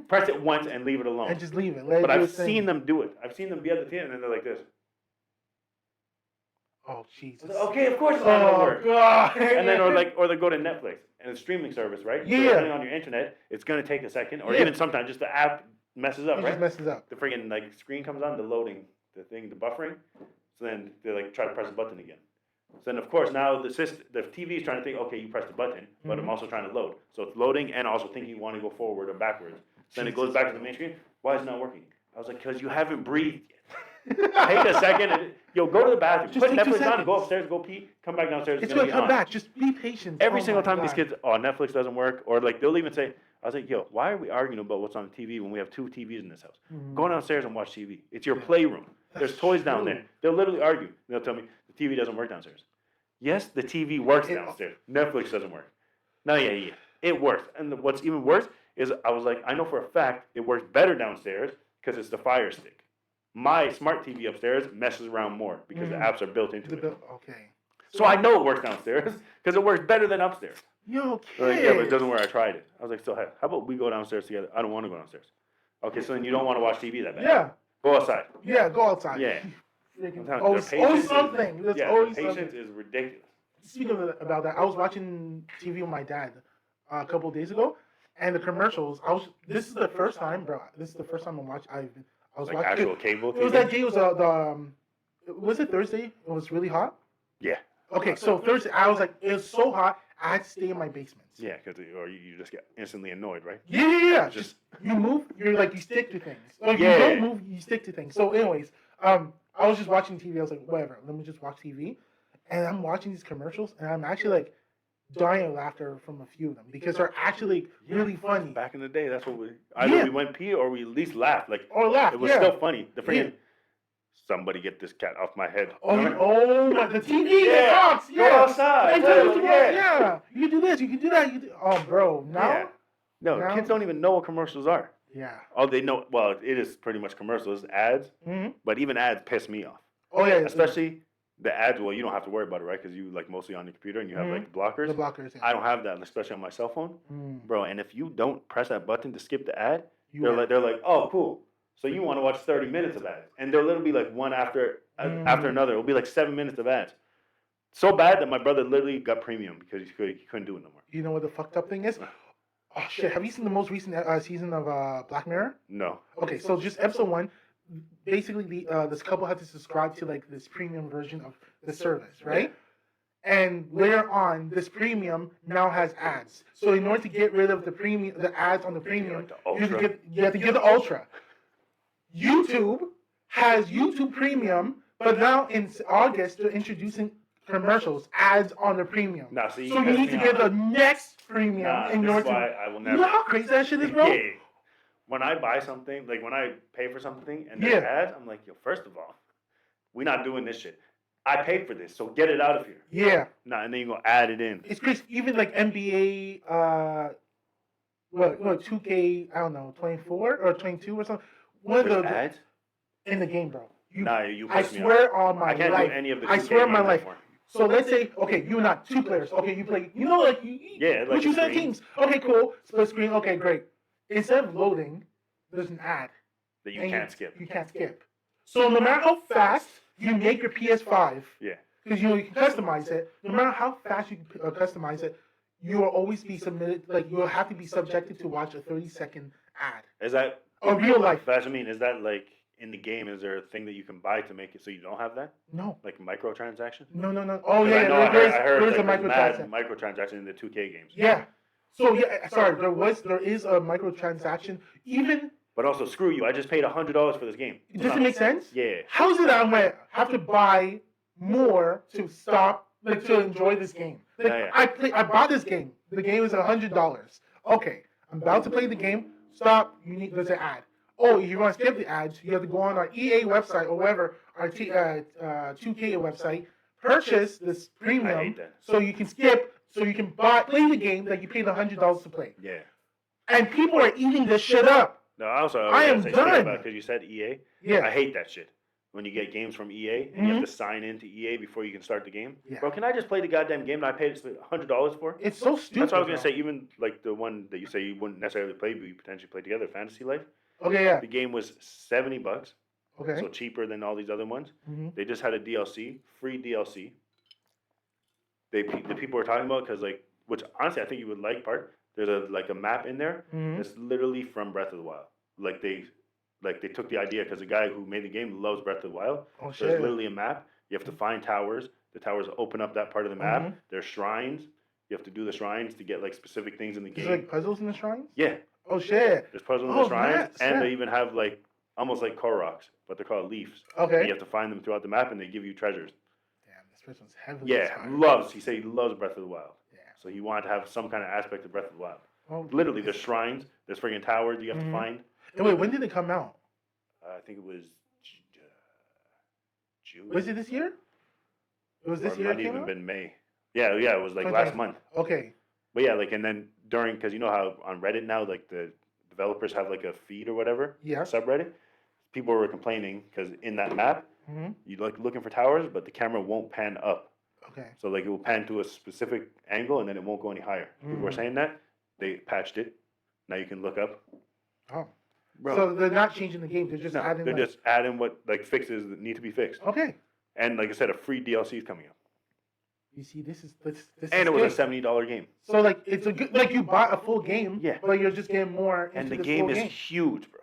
Press it once and leave it alone. And just leave it. Let But it do I've its thing. seen them do it. I've seen them be at the TV and then they're like this. Oh, Jesus. Okay, of course it's not gonna Oh, work. God. And then or they go to Netflix and it's streaming service, right? Yeah. So depending on your internet, it's gonna take a second, or even sometimes just the app messes up, It right? just messes up. The friggin' like screen comes on, the loading, the buffering. So then they like try to press the button again. So then of course now the TV is trying to think, okay, you press the button, but I'm also trying to load. So it's loading and also thinking you want to go forward or backwards. So then it goes back to the main screen. Why is it not working? I was like, because you haven't breathed yet. Take a second and go to the bathroom. Just Put take 2 Netflix on, seconds. go upstairs, go pee, come back downstairs. It's going going to to come back. Just be patient. Every Oh single my time God. these kids, Netflix doesn't work, or like they'll even say, I was like, yo, why are we arguing about what's on the TV when we have 2 TVs in this house? Go downstairs and watch TV. It's your playroom. There's toys down true. there. They'll literally argue. They'll tell me the TV doesn't work downstairs. Yes, the TV works downstairs. Netflix doesn't work. No, yeah. It works. And what's even worse is I was like, I know for a fact it works better downstairs because it's the Fire Stick. My smart TV upstairs messes around more because the apps are built into it. Okay. So I know it works downstairs because it works better than upstairs. Yo, They're like, kid. yeah, but it doesn't work. I tried it. I was like, so hey, how about we go downstairs together? I don't want to go downstairs. Okay, so then you don't want to watch TV that bad. Yeah. Go outside. Yeah, go outside. Yeah. Freaking- I'm Always, telling you, always the something. There's Yeah, always the patience something. is ridiculous. Speaking about that, I was watching TV with my dad a couple of days ago, and the commercials. This is the first time, bro. This is the first time I was Like watching actual cable TV? It was that day. It was was it Thursday? It was really hot. Yeah. Okay, so Thursday, I was like, it was so hot, I had to stay in my basement. Yeah, because you just get instantly annoyed, right? Yeah. Just you move, you stick to things. Like Yeah. you don't move, you stick to things. So, anyways, I was just watching TV. I was like, whatever, let me just watch TV. And I'm watching these commercials, and I'm actually like dying of laughter from a few of them because they're actually really funny. Back in the day, that's what we either we went pee or we at least laughed. Like Or laugh. it was yeah. still funny. The freaking somebody get this cat off my head. Oh, the TV that Yeah. talks. Go Yeah. outside. Yeah. You can do this. You can do that. Oh, bro. Now. Yeah. No, kids don't even know what commercials are. Yeah. Oh, they know. Well, it is pretty much commercials, ads. Mm-hmm. But even ads piss me off. Oh yeah. Especially the ads. Well, you don't have to worry about it, right? Because you like mostly on your computer and you have like the blockers. The blockers. Yeah. I don't have that, especially on my cell phone, bro. And if you don't press that button to skip the ad, they're like, oh, cool. So you want to watch 30 minutes of ads, and there'll literally be like one after another. It'll be like 7 minutes of ads. So bad that my brother literally got premium because he couldn't do it no more. You know what the fucked up thing is? Oh shit! Have you seen the most recent season of Black Mirror? No. Okay, so just episode 1. Basically, this couple had to subscribe to like this premium version of the service, right? And later on, this premium now has ads. So in order to get rid of the ads on the premium, you have to get the Ultra. YouTube has YouTube Premium, but now in August they're introducing commercials, ads on the premium. Nah, so you need to get the next premium in order to. I will never. You know how crazy that shit is, bro? Yeah. When I buy something, like when I pay for something and there's ads, I'm like, yo, first of all, we're not doing this shit. I paid for this, so get it out of here. Yeah. Nah, and then you go add it in. It's crazy. Even like NBA, 2K, I don't know, 24 or 22 or something. One of the ads in the game, bro. I swear on my life. I can't do any of the 2K I swear on my life. anymore. So let's say, okay, you're not 2 players. Okay, you play, like you. Yeah, like you said teams. Okay, cool. Split screen. Okay, great. Instead of loading, there's an ad that you can't skip. You can't skip. So no matter how fast you make your PS5, because you can customize it. No matter how fast you customize it, you will always be submitted. Like you will have to be subjected to watch a 30-second ad. Is that real life? That's what I mean. Is that like in the game? Is there a thing that you can buy to make it so you don't have that? No. Like microtransaction? No. Oh yeah, I heard there's a microtransaction. Microtransaction in the 2K games. Yeah. So sorry, there is a microtransaction. Even. But also, screw you. I just paid $100 for this game. Does it make sense? Yeah. How is it that I'm gonna have to buy more to stop, to enjoy this game? I bought this game. The game is $100. Okay, I'm about to play the game. Stop. There's an ad. Oh, you want to skip the ads? You have to go on our EA website or whatever, our 2K website, purchase this premium so you can skip, so you can play the game that you paid $100 to play. Yeah. And people are eating this shit up. No, also I am done. Because you said EA. Yeah. I hate that shit. When you get games from EA and you have to sign into EA before you can start the game. Yeah. Bro, can I just play the goddamn game that I paid $100 for? It's so stupid. That's what I was going to say. Even like the one that you say you wouldn't necessarily play, but you potentially play together, Fantasy Life. Okay, yeah. The game was $70. Okay. So cheaper than all these other ones. Mm-hmm. They just had a DLC, free DLC. The people were talking about because which honestly I think you would like part. There's a map in there that's literally from Breath of the Wild. They took the idea because the guy who made the game loves Breath of the Wild. Oh, so there's literally a map. You have to find towers. The towers open up that part of the map. There's shrines. You have to do the shrines to get specific things in the game. There's puzzles in the shrines? Yeah. Oh shit. There's puzzles in the shrines, and they even have almost like Koroks, but they're called leaves. Okay. And you have to find them throughout the map, and they give you treasures. Damn, this person's heavily inspired. He said he loves Breath of the Wild. Yeah. So he wanted to have some kind of aspect of Breath of the Wild. Oh, literally, there's shrines, there's friggin' towers you have to find. And wait, when did it come out? I think it was June. Was it this year? It was this year. It might even been May. Yeah, it was last month. Okay. But yeah, and then because you know how on Reddit now, the developers have a feed or whatever. Yeah. Subreddit. People were complaining because in that map, you looking for towers, but the camera won't pan up. Okay. So it will pan to a specific angle and then it won't go any higher. People were saying that. They patched it. Now you can look up. Oh. Bro. So they're not changing the game. They're just adding. They're just adding what fixes that need to be fixed. Okay. And like I said, a free DLC is coming up. You see, this is and it was a $70 game. So it's a good you bought a full game. Yeah. But you're just getting more. And the game is huge, bro.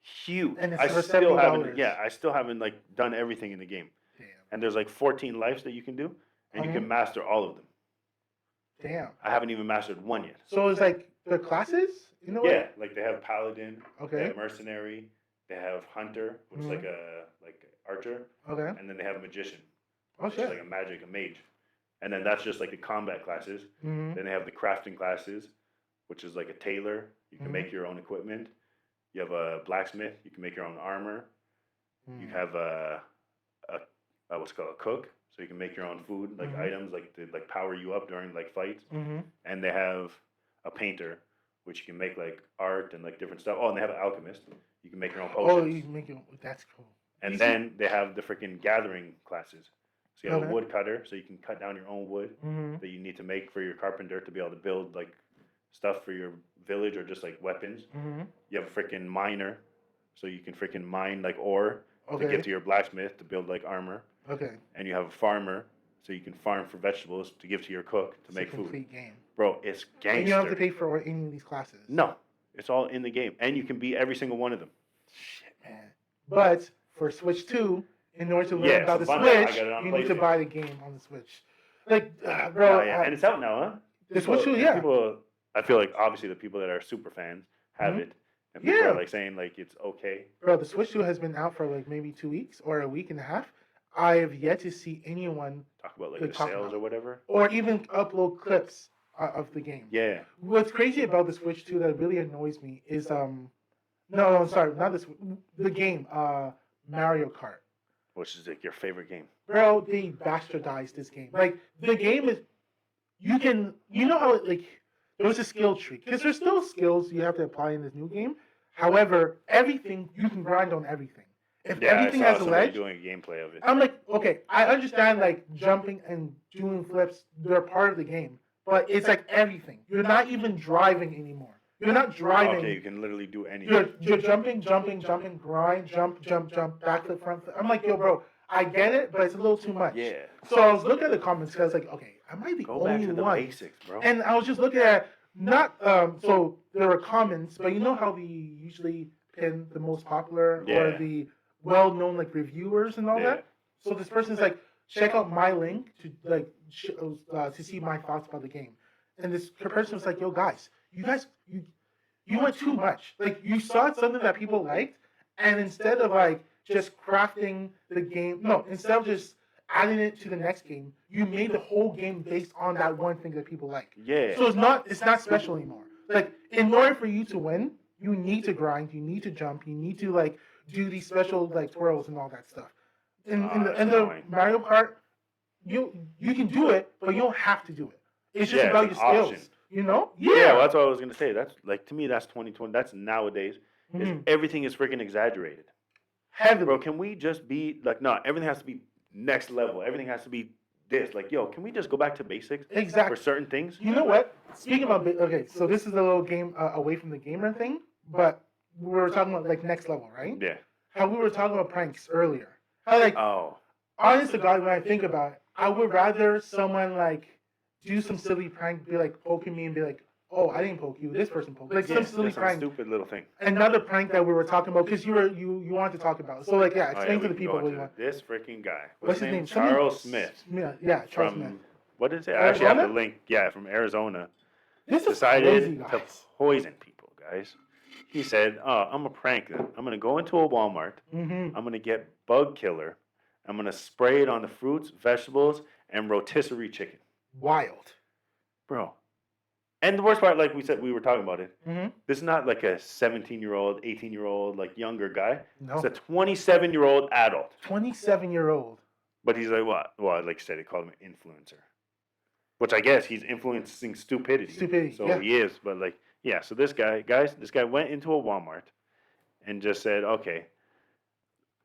Huge. And it's for $70. I still haven't done everything in the game. Damn. And there's 14 lives that you can do, and you can master all of them. Damn. I haven't even mastered one yet. So it's the classes, Yeah, they have paladin. Okay. They have mercenary. They have hunter, which is like archer. Okay. And then they have magician. Oh shit. Which is a mage. And then that's just the combat classes. Then they have the crafting classes, which is a tailor. You can make your own equipment. You have a blacksmith. You can make your own armor. You have what's called a cook, so you can make your own food, like items, like to like power you up during like fights. And they have a painter, which you can make like art and like different stuff. Oh, and they have an alchemist. You can make your own potions. Oh, you can make it. That's cool. And then they have the freaking gathering classes. So you have a woodcutter, so you can cut down your own wood that you need to make for your carpenter to be able to build like stuff for your village or just like weapons. You have a freaking miner, so you can freaking mine like ore to give to your blacksmith to build like armor. And you have a farmer, so you can farm for vegetables to give to your cook to make food. Complete game. Bro, it's gangster. And you don't have to pay for any of these classes. No, it's all in the game, and you can beat every single one of them. Shit, man. But for Switch 2, in order to learn about the Switch, you need to buy the game on the Switch. Like, bro. And it's out now, huh? The Switch 2, yeah. People, I feel like obviously the people that are super fans have it, and people are like saying like it's okay. Bro, the Switch 2 has been out for like maybe 2 weeks or a week and a half. I have yet to see anyone talk about like the sales or whatever, or even upload clips of the game. Yeah. What's crazy about the Switch 2 that really annoys me is no, sorry, not this. The game, Mario Kart. Which is like your favorite game. Bro, they bastardized this game. Like, the game is, you know how, like, there was a skill tree. Because there's still skills you have to apply in this new game. However, everything, you can grind on everything. If everything has a ledge, doing a gameplay of it. I'm like, okay, I understand, like, jumping and doing flips, they're part of the game. But it's like everything. You're not even driving anymore. You're not driving. Okay, you can literally do anything. You're jumping, grind, jump, backflip, front flip. I'm like, yo, bro, I get it, but it's a little too much. Yeah. So I was looking at the comments because I was like, okay, am I the only one? Go back to the basics, bro. And I was just looking at, so there were comments, but you know how they usually pin the most popular or the well-known, like, reviewers and all that? So this person's like, check out my link to, like, to see my thoughts about the game. And this person was like, yo, guys, you went too much. Like, you saw something that people liked, and instead of, like, just crafting the game, instead of just adding it to the next game, you made the whole game based on that one thing that people like. Yeah. So it's not special anymore. Like, in order for you to win, you need to grind, you need to jump, you need to, like, do these special, like, twirls and all that stuff. In the Mario Kart, you can do it, but you don't have to do it. It's just about your skills. Option. You know? Yeah, well, that's what I was gonna say. That's like, to me, that's 2020. That's nowadays. Everything is freaking exaggerated. Heavily. Bro, can we just be like, no, everything has to be next level. Everything has to be this. Like, yo, can we just go back to basics? Exactly. For certain things? You know what? Speaking about, okay, so this is a little game away from the gamer thing, but we were talking about, like, next level, right? Yeah. How we were talking about pranks earlier. How, like, honest to God, when I think about it, I would rather someone, like, do some silly prank, be like poking me and be like, oh, I didn't poke you, this person poked. Like, some silly prank. Stupid little thing. Another prank that we were talking about, because you wanted to talk about. So, like, yeah, explain to the people what you want. This freaking guy. What's his name? Charles Smith. Yeah, Charles Smith. What did it say? I actually have the link. Yeah, from Arizona. This is decided crazy, to poison people, guys. He said, I'm going to prank them. I'm going to go into a Walmart. I'm going to get bug killer. I'm going to spray it on the fruits, vegetables, and rotisserie chicken. Wild. Bro. And the worst part, like we said, we were talking about it. This is not like a 17-year-old, 18-year-old, like, younger guy. No. It's a 27-year-old adult. 27-year-old. But he's like, what? Well, like you said, they call him an influencer. Which I guess he's influencing stupidity. So he is. But, like, yeah. So this guy went into a Walmart and just said, okay,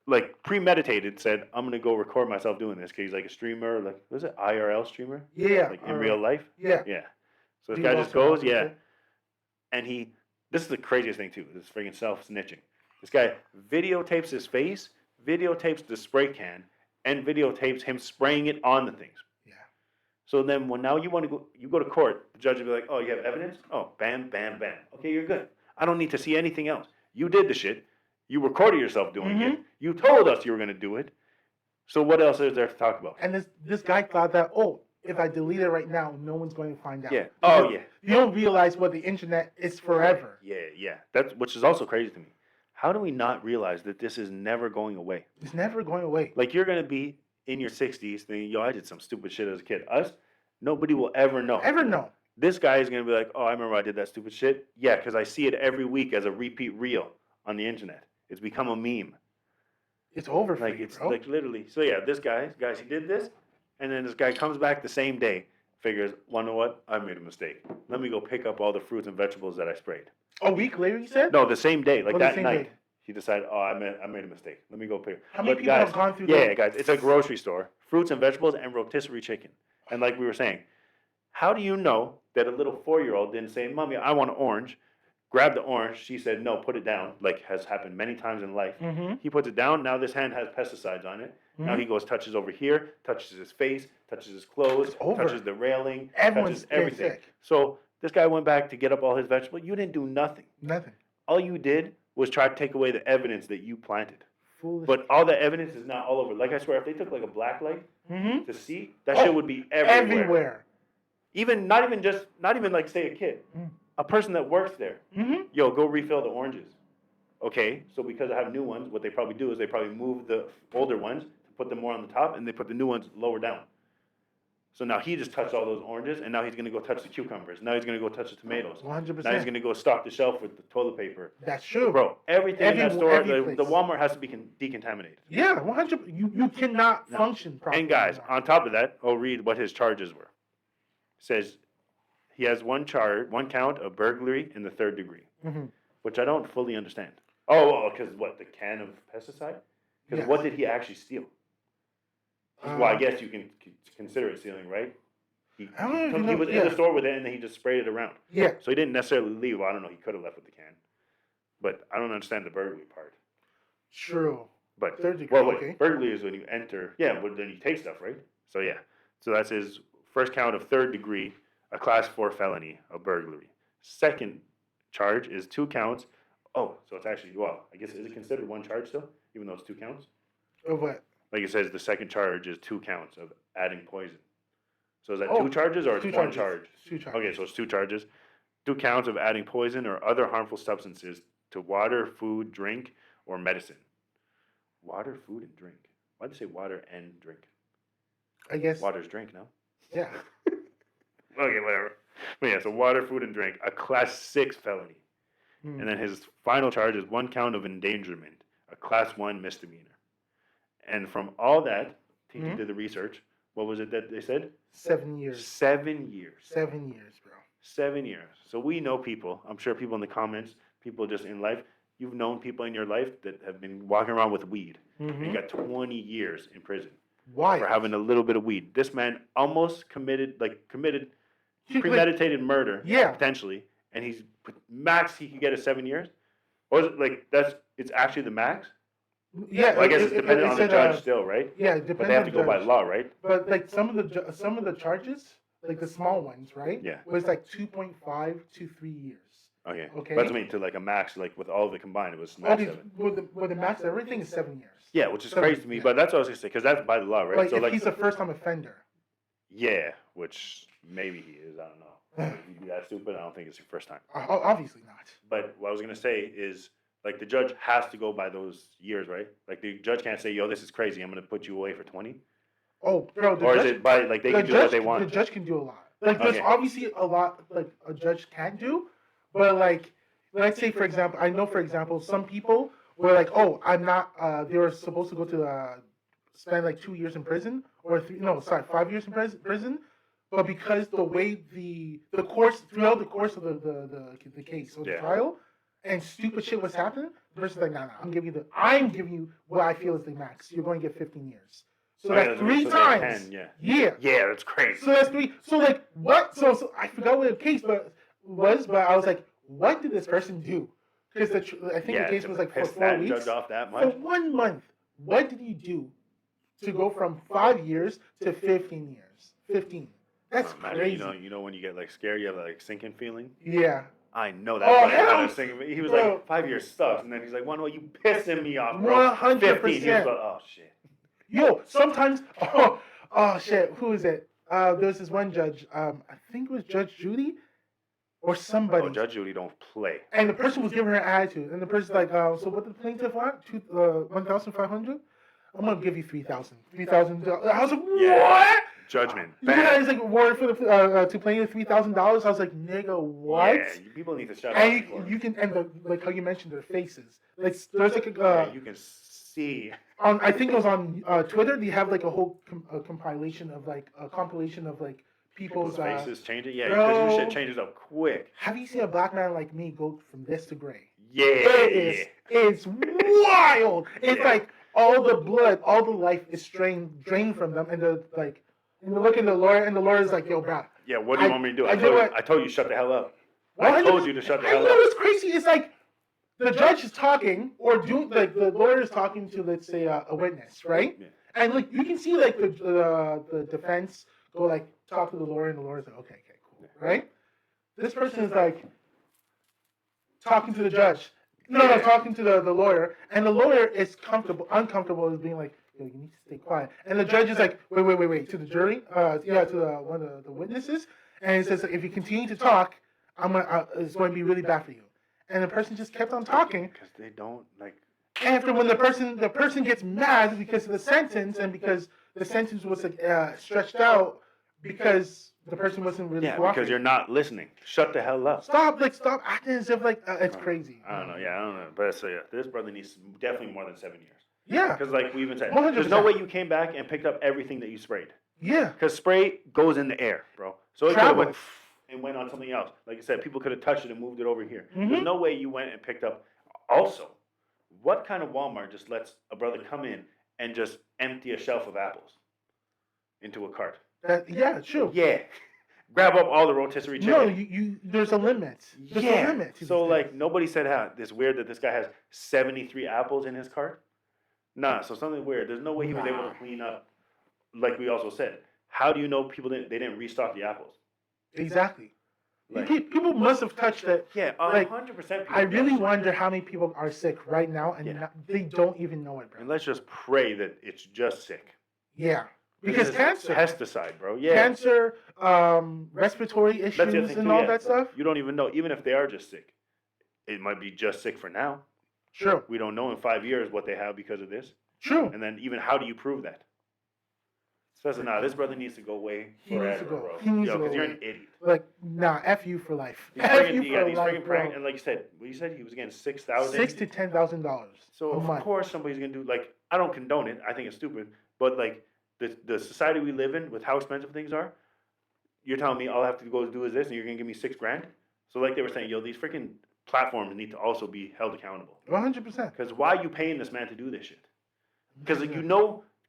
like, premeditated, said, I'm going to go record myself doing this. Because he's like a streamer, like, was it IRL streamer? Yeah. Like, in real life? Yeah. Yeah. So this guy just goes, and this is the craziest thing too, this freaking self-snitching. This guy videotapes his face, videotapes the spray can, and videotapes him spraying it on the things. Yeah. So then when now you go to court, the judge will be like, oh, you have evidence? Oh, bam, bam, bam. Okay, you're good. I don't need to see anything else. You did the shit. You recorded yourself doing it. You told us you were going to do it. So what else is there to talk about? And this guy thought that, if I delete it right now, no one's going to find out. Yeah. Oh, yeah. You don't realize what the internet is forever. Yeah. That's which is also crazy to me. How do we not realize that this is never going away? It's never going away. Like, you're going to be in your 60s thinking, yo, I did some stupid shit as a kid. Us, nobody will ever know. Ever know. This guy is going to be like, oh, I remember I did that stupid shit. Yeah, because I see it every week as a repeat reel on the internet. It's become a meme. It's over for Like you, it's bro. like literally. So yeah, this guy, guys, he did this, and then this guy comes back the same day. Figures, you know what? I made a mistake. Let me go pick up all the fruits and vegetables that I sprayed. A week later, you said? No, the same day, like Oh, the that same night. day. He decided, oh, I made a mistake. Let me go pick. How many But people guys, have gone through yeah, that? guys, it's a grocery store. Fruits and vegetables and rotisserie chicken. And like we were saying, how do you know that a little 4-year-old didn't say, Mommy, I want an orange? Grab the orange. She said, no, put it down, like has happened many times in life. Mm-hmm. He puts it down. Now this hand has pesticides on it. Now he goes, touches over here, touches his face, touches his clothes, touches the railing, Everyone's touches everything. sick. So this guy went back to get up all his vegetables. You didn't do nothing. Nothing. All you did was try to take away the evidence that you planted. Foolish. But all the evidence is not all over. Like I swear, if they took like a black light to see, that shit would be everywhere. Even not even like say a kid, a person that works there. Yo, go refill the oranges. Okay, so because I have new ones, what they probably do is they probably move the older ones, put them more on the top, and they put the new ones lower down. So now he just touched all those oranges, and now he's gonna go touch the cucumbers. Now he's gonna go touch the tomatoes. 100%. Now he's gonna go stock the shelf with the toilet paper. That's true, bro. Everything in that store, place. the Walmart has to be decontaminated. Yeah, 100. You cannot function properly. And guys, on top of that, I'll read what his charges were. It says he has one count of burglary in the 3rd degree, which I don't fully understand. Oh, because what, the can of pesticide? Because what did he actually steal? Well, I guess you can consider it stealing, right? He was in the store with it, and then he just sprayed it around. Yeah. So he didn't necessarily leave. Well, I don't know. He could have left with the can. But I don't understand the burglary part. True. But, 3rd degree, okay. Burglary is when you enter. Yeah, but then you take stuff, right? So, yeah. So that's his first count of 3rd degree, a class 4 felony of burglary. Second charge is 2 counts. Oh, so it's actually, well, I guess, is it considered one charge still, even though it's 2 counts? Of what? Like it says, the second charge is 2 counts of adding poison. So is that 2 charges or it's 1 charge? 2 charges. Okay, so it's 2 charges. 2 counts of adding poison or other harmful substances to water, food, drink, or medicine. Water, food, and drink. Why'd they say water and drink? I guess. Water's drink, no? Yeah. Okay, whatever. But yeah, so water, food, and drink, a class 6 felony. And then his final charge is 1 count of endangerment, a class 1 misdemeanor. And from all that, Tiki did the research. What was it that they said? 7 years. 7 years. 7 years, bro. 7 years. So we know people. I'm sure people in the comments, people just in life. You've known people in your life that have been walking around with weed. And you got 20 years in prison. Why? For having a little bit of weed. This man almost committed premeditated murder. Yeah. Potentially. And he's max he could get is 7 years. Or is it like it's actually the max? Yeah, well, I guess it's dependent on the judge still, right? Yeah, it depends. But they have to go by law, right? But like some of the charges, like the small ones, right? Yeah. Was like 2.5 to 3 years. Okay. Okay. But I mean, to like a max, like with all of it combined, it was max 7. With the max, everything is 7 years. Yeah, which is crazy to me, but that's what I was gonna say because that's by the law, right? Like so if he's a first-time offender. Yeah, which maybe he is. I don't know. If you be that stupid, I don't think it's your first time. Obviously not. But what I was gonna say is, like, the judge has to go by those years, right? Like, the judge can't say, "Yo, this is crazy. I'm gonna put you away for 20." Oh, bro. Or is it by like they can do what they want? The judge can do a lot. Like, there's obviously a lot like a judge can do, but like, let's say for example, some people were like, "Oh, I'm not." They were supposed to go to spend like 2 years in prison, or 5 years in prison. But because the way the course throughout the course of the case or the trial, and stupid shit was happening, the person's like, nah, I'm giving you what I feel is the max. You're going to get 15 years. So that's 3 times. 10, yeah. Yeah, that's crazy. So that's 3. So like what? So I forgot what the case was, but I was like, what did this person do? Because I think the case was like for 4 weeks. Judge off that much. For 1 month, what did you do to go from 5 years to 15 years? 15. That's crazy. You know when you get like scared, you have that like sinking feeling. Yeah. I know that. He was like 5 years sucks, and then he's like, "Why you pissing me off, bro?" 100%. He was like, "Oh shit." Yo, sometimes. Oh shit. Who is it? There's this one judge. I think it was Judge Judy, or somebody. Oh, Judge Judy don't play. And the person was giving her attitude, and the person's like, "So what did the plaintiff want? 1,500. I'm gonna give you 3,000. $3,000." I was like, "What?" Judgment. Yeah, he's like warrant for the to pay you $3,000. I was like, nigga, what? Yeah, people need to shut up. And you can like how you mentioned their faces. Like there's like a you can see. I think it was on Twitter. They have like a whole compilation of like a compilation of like people's faces changing. Yeah, bro, because your shit changes up quick. Have you seen a black man like me go from this to gray? Yeah, It's wild. It's like all the blood, all the life is drained from them, and they're like, and they look at the lawyer, and the lawyer's like, "Yo, bro." Yeah, what do you want me to do? I told you shut the hell up. I told you to shut the hell up. I know it's crazy. It's like the judge is talking, or like the lawyer is talking to, let's say, a witness, right? Yeah. And like you can see like the defense go like talk to the lawyer, and the lawyer's like, okay, cool, right? This person is like talking to the judge. No, talking to the lawyer, and the lawyer is uncomfortable as being like, yo, you need to stay quiet. And the judge is like, wait, to the jury, to one of the witnesses, and he says, if you continue to talk, it's going to be really bad for you. And the person just kept on talking because they don't like. After when the person gets mad because of the sentence, and because the sentence was stretched out because the person wasn't really cooperating. Because you're not listening. Shut the hell up. Stop acting as if like it's crazy. I don't know. But this brother needs definitely more than 7 years. Yeah. Because like we even said, 100%. There's no way you came back and picked up everything that you sprayed. Yeah. Because spray goes in the air, bro. So it Travel. went on something else. Like I said, people could have touched it and moved it over here. Mm-hmm. There's no way you went and picked up. Also, what kind of Walmart just lets a brother come in and just empty a shelf of apples into a cart? Yeah, true. Yeah. Grab up all the rotisserie chicken. No, there's a limit. There's a limit. So like nobody said it's weird that this guy has 73 apples in his cart. Nah, so something weird. There's no way he was able to clean up. Like we also said, how do you know they didn't restock the apples? Exactly. Like, people must have touched it. Yeah, 100%. I really wonder how many people are sick right now, and they don't even know it, bro. And let's just pray that it's just sick. Yeah. Because cancer. Pesticide, bro. Yeah. Cancer, respiratory issues, and all that stuff. You don't even know. Even if they are just sick, it might be just sick for now. True. We don't know in 5 years what they have because of this. True. And then even how do you prove that? Especially now, this brother needs to go away forever, bro. He needs to go. Because you're an idiot. Like, F you for life. He's freaking prank, and like you said, he was getting $6,000. $6,000 to $10,000. So of course somebody's gonna do like. I don't condone it. I think it's stupid. But like the society we live in with how expensive things are, you're telling me all I have to go do is this, and you're gonna give me $6,000? So like they were saying, yo, these freaking platforms need to also be held accountable. 100%. Because why are you paying this man to do this shit? Because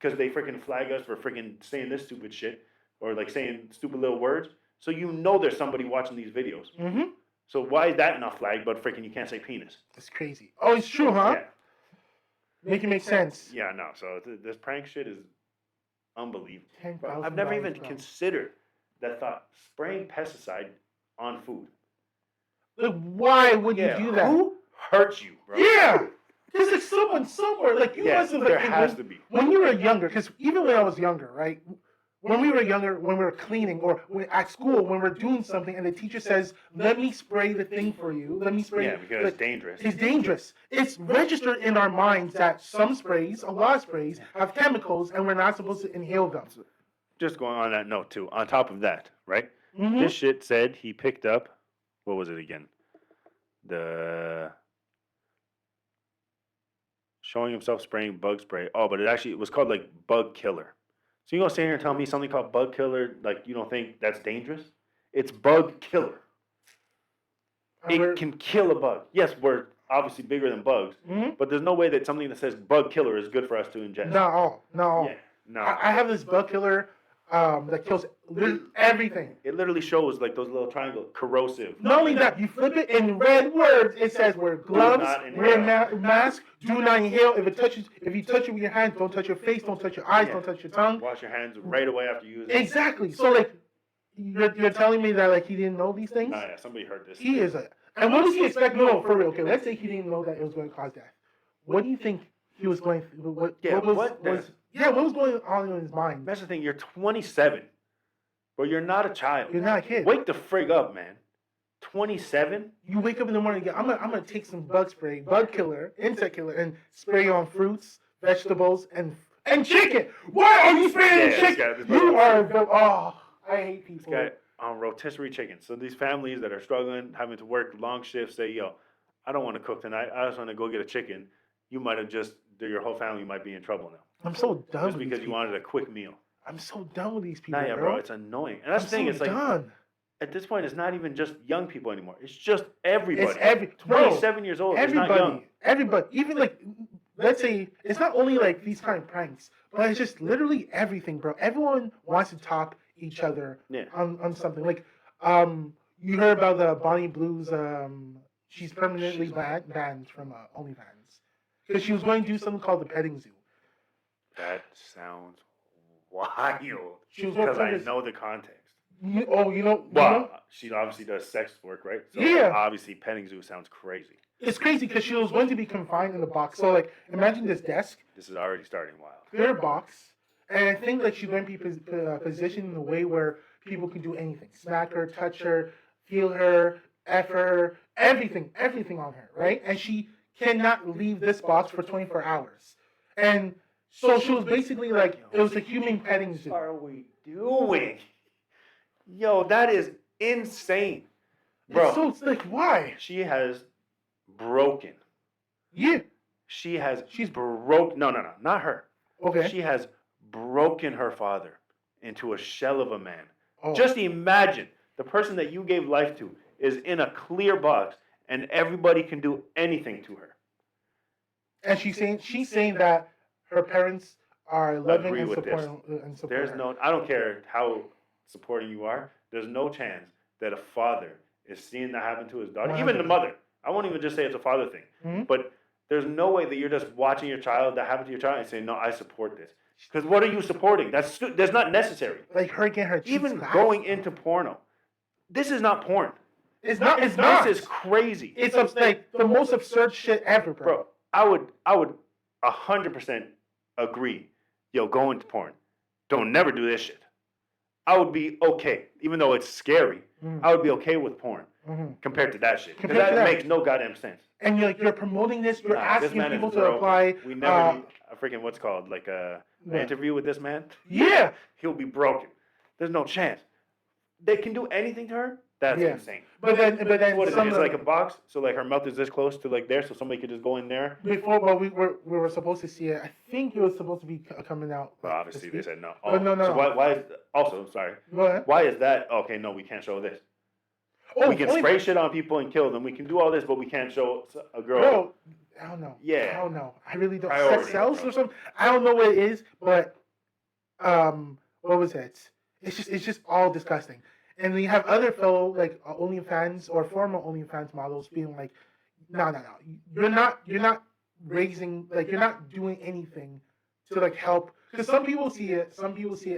because they freaking flag us for freaking saying this stupid shit or like saying stupid little words. So there's somebody watching these videos. Mm-hmm. So why is that not flagged, but freaking you can't say penis? It's crazy. Oh, it's true, huh? Yeah. Make it make sense. Yeah, no. So this prank shit is unbelievable. I've $10,000 never even considered that thought. Spraying pesticide on food. Like, why would you do that? Who hurts you, bro? Yeah. There's like someone somewhere. Like you must have. There has to be. When you were younger, because even when I was younger, right? When we were younger, when we were cleaning or at school, when we're doing something, and the teacher says, "Let me spray the thing for you. Let me spray." Yeah, because it's dangerous. It's dangerous. It's registered in our minds that some sprays, a lot of sprays, have chemicals, and we're not supposed to inhale them. Just going on that note too. On top of that, right? Mm-hmm. This shit said he picked up. What was it again? Showing himself spraying bug spray. Oh, but it was called like bug killer. So you gonna sit here and tell me something called bug killer, like you don't think that's dangerous? It's bug killer. It can kill a bug. Yes, we're obviously bigger than bugs, but there's no way that something that says bug killer is good for us to ingest. No. Yeah, no. I have this bug killer that kills everything. It literally shows like those little triangles, corrosive. Not only that, you flip it in red words. It says wear gloves, wear mask, do not inhale. If you touch it with your hands, don't touch your face, don't touch your eyes, don't touch your tongue. Wash your hands right away after you use it. Exactly. So like, you're telling me that like he didn't know these things? Nah, yeah, somebody heard this. He is and what does he expect? No, for real. Okay, let's say he didn't know that it was going to cause death. What do you think he was going through? What was going on in his mind? That's the thing. You're 27, but you're not a child. You're not a kid. Wake the frig up, man. 27. You wake up in the morning. I'm gonna take some bug spray, bug killer, insect killer, and spray on fruits, vegetables, and chicken. Why are you spraying chicken? You are I hate people. This guy on rotisserie chicken. So these families that are struggling, having to work long shifts, say, yo, I don't want to cook tonight. I just want to go get a chicken. you might have your whole family might be in trouble now. I'm so done Just with because these you wanted a quick meal. I'm so done with these people, Nah, yeah, bro, it's annoying. And that's the thing, so it's like, done. at this point, it's not even just young people anymore. It's just everybody. It's 27 years old is not young. Everybody. Even like, let's say, it's not only like these kind of pranks, but it's just literally everything, bro. Everyone wants to top each other on something. Like, you heard about the Bonnie Blues, she's permanently banned from OnlyFans. Because she was going to do something called the petting zoo. That sounds wild. Because I know the context. She obviously does sex work, right? So obviously, petting zoo sounds crazy. It's crazy because she was going to be confined in a box. So, like, imagine this desk. This is already starting wild. Her box, and I think that she's going to be positioned in a way where people can do anything: smack her, touch her, feel her, F her, everything on her, right? And she cannot leave this box for 24 hours. And so she was basically like, it was a human petting zoo. What are we doing? Yo, that is insane. Bro. So it's like, why? She has broken. Yeah. She's broke. No, not her. Okay. She has broken her father into a shell of a man. Oh. Just imagine the person that you gave life to is in a clear box and everybody can do anything to her. And she's saying that her parents are loving and supporting. There's no, I don't care how supporting you are, there's no chance that a father is seeing that happen to his daughter. 100%. Even the mother. I won't even just say it's a father thing. Mm-hmm. But there's no way that you're just watching your child, that happen to your child, and saying, no, I support this. Because what are you supporting? That's not necessary. Like her getting her cheeks even clapped. Going into porno. This is not porn. It's not. This is crazy. It's like the most absurd shit ever, bro. I would 100% agree. Yo, go into porn. Don't never do this shit. I would be okay, even though it's scary. I would be okay with porn compared to that shit. Because that makes no goddamn sense. And you're promoting this. You're asking people to apply. We never need a freaking what's called like an interview with this man. Yeah, he'll be broken. There's no chance. They can do anything to her. That's insane. But then what is it? It's like a box. So like her mouth is this close to like there, so somebody could just go in there. Before, but we were supposed to see it. I think it was supposed to be coming out. Well, obviously they said no. Oh, no. So why is also sorry? Go ahead. Why is that? Okay, no, we can't show this. We can spray shit on people and kill them. We can do all this, but we can't show a girl. Bro, I don't know. Yeah. I don't know. I really don't. Sex sells or something. I don't know what it is, but what was it? It's just all disgusting. And then you have other fellow like OnlyFans or former OnlyFans models being like, no, you're not raising, like, you're not doing anything to like help. Because some people see it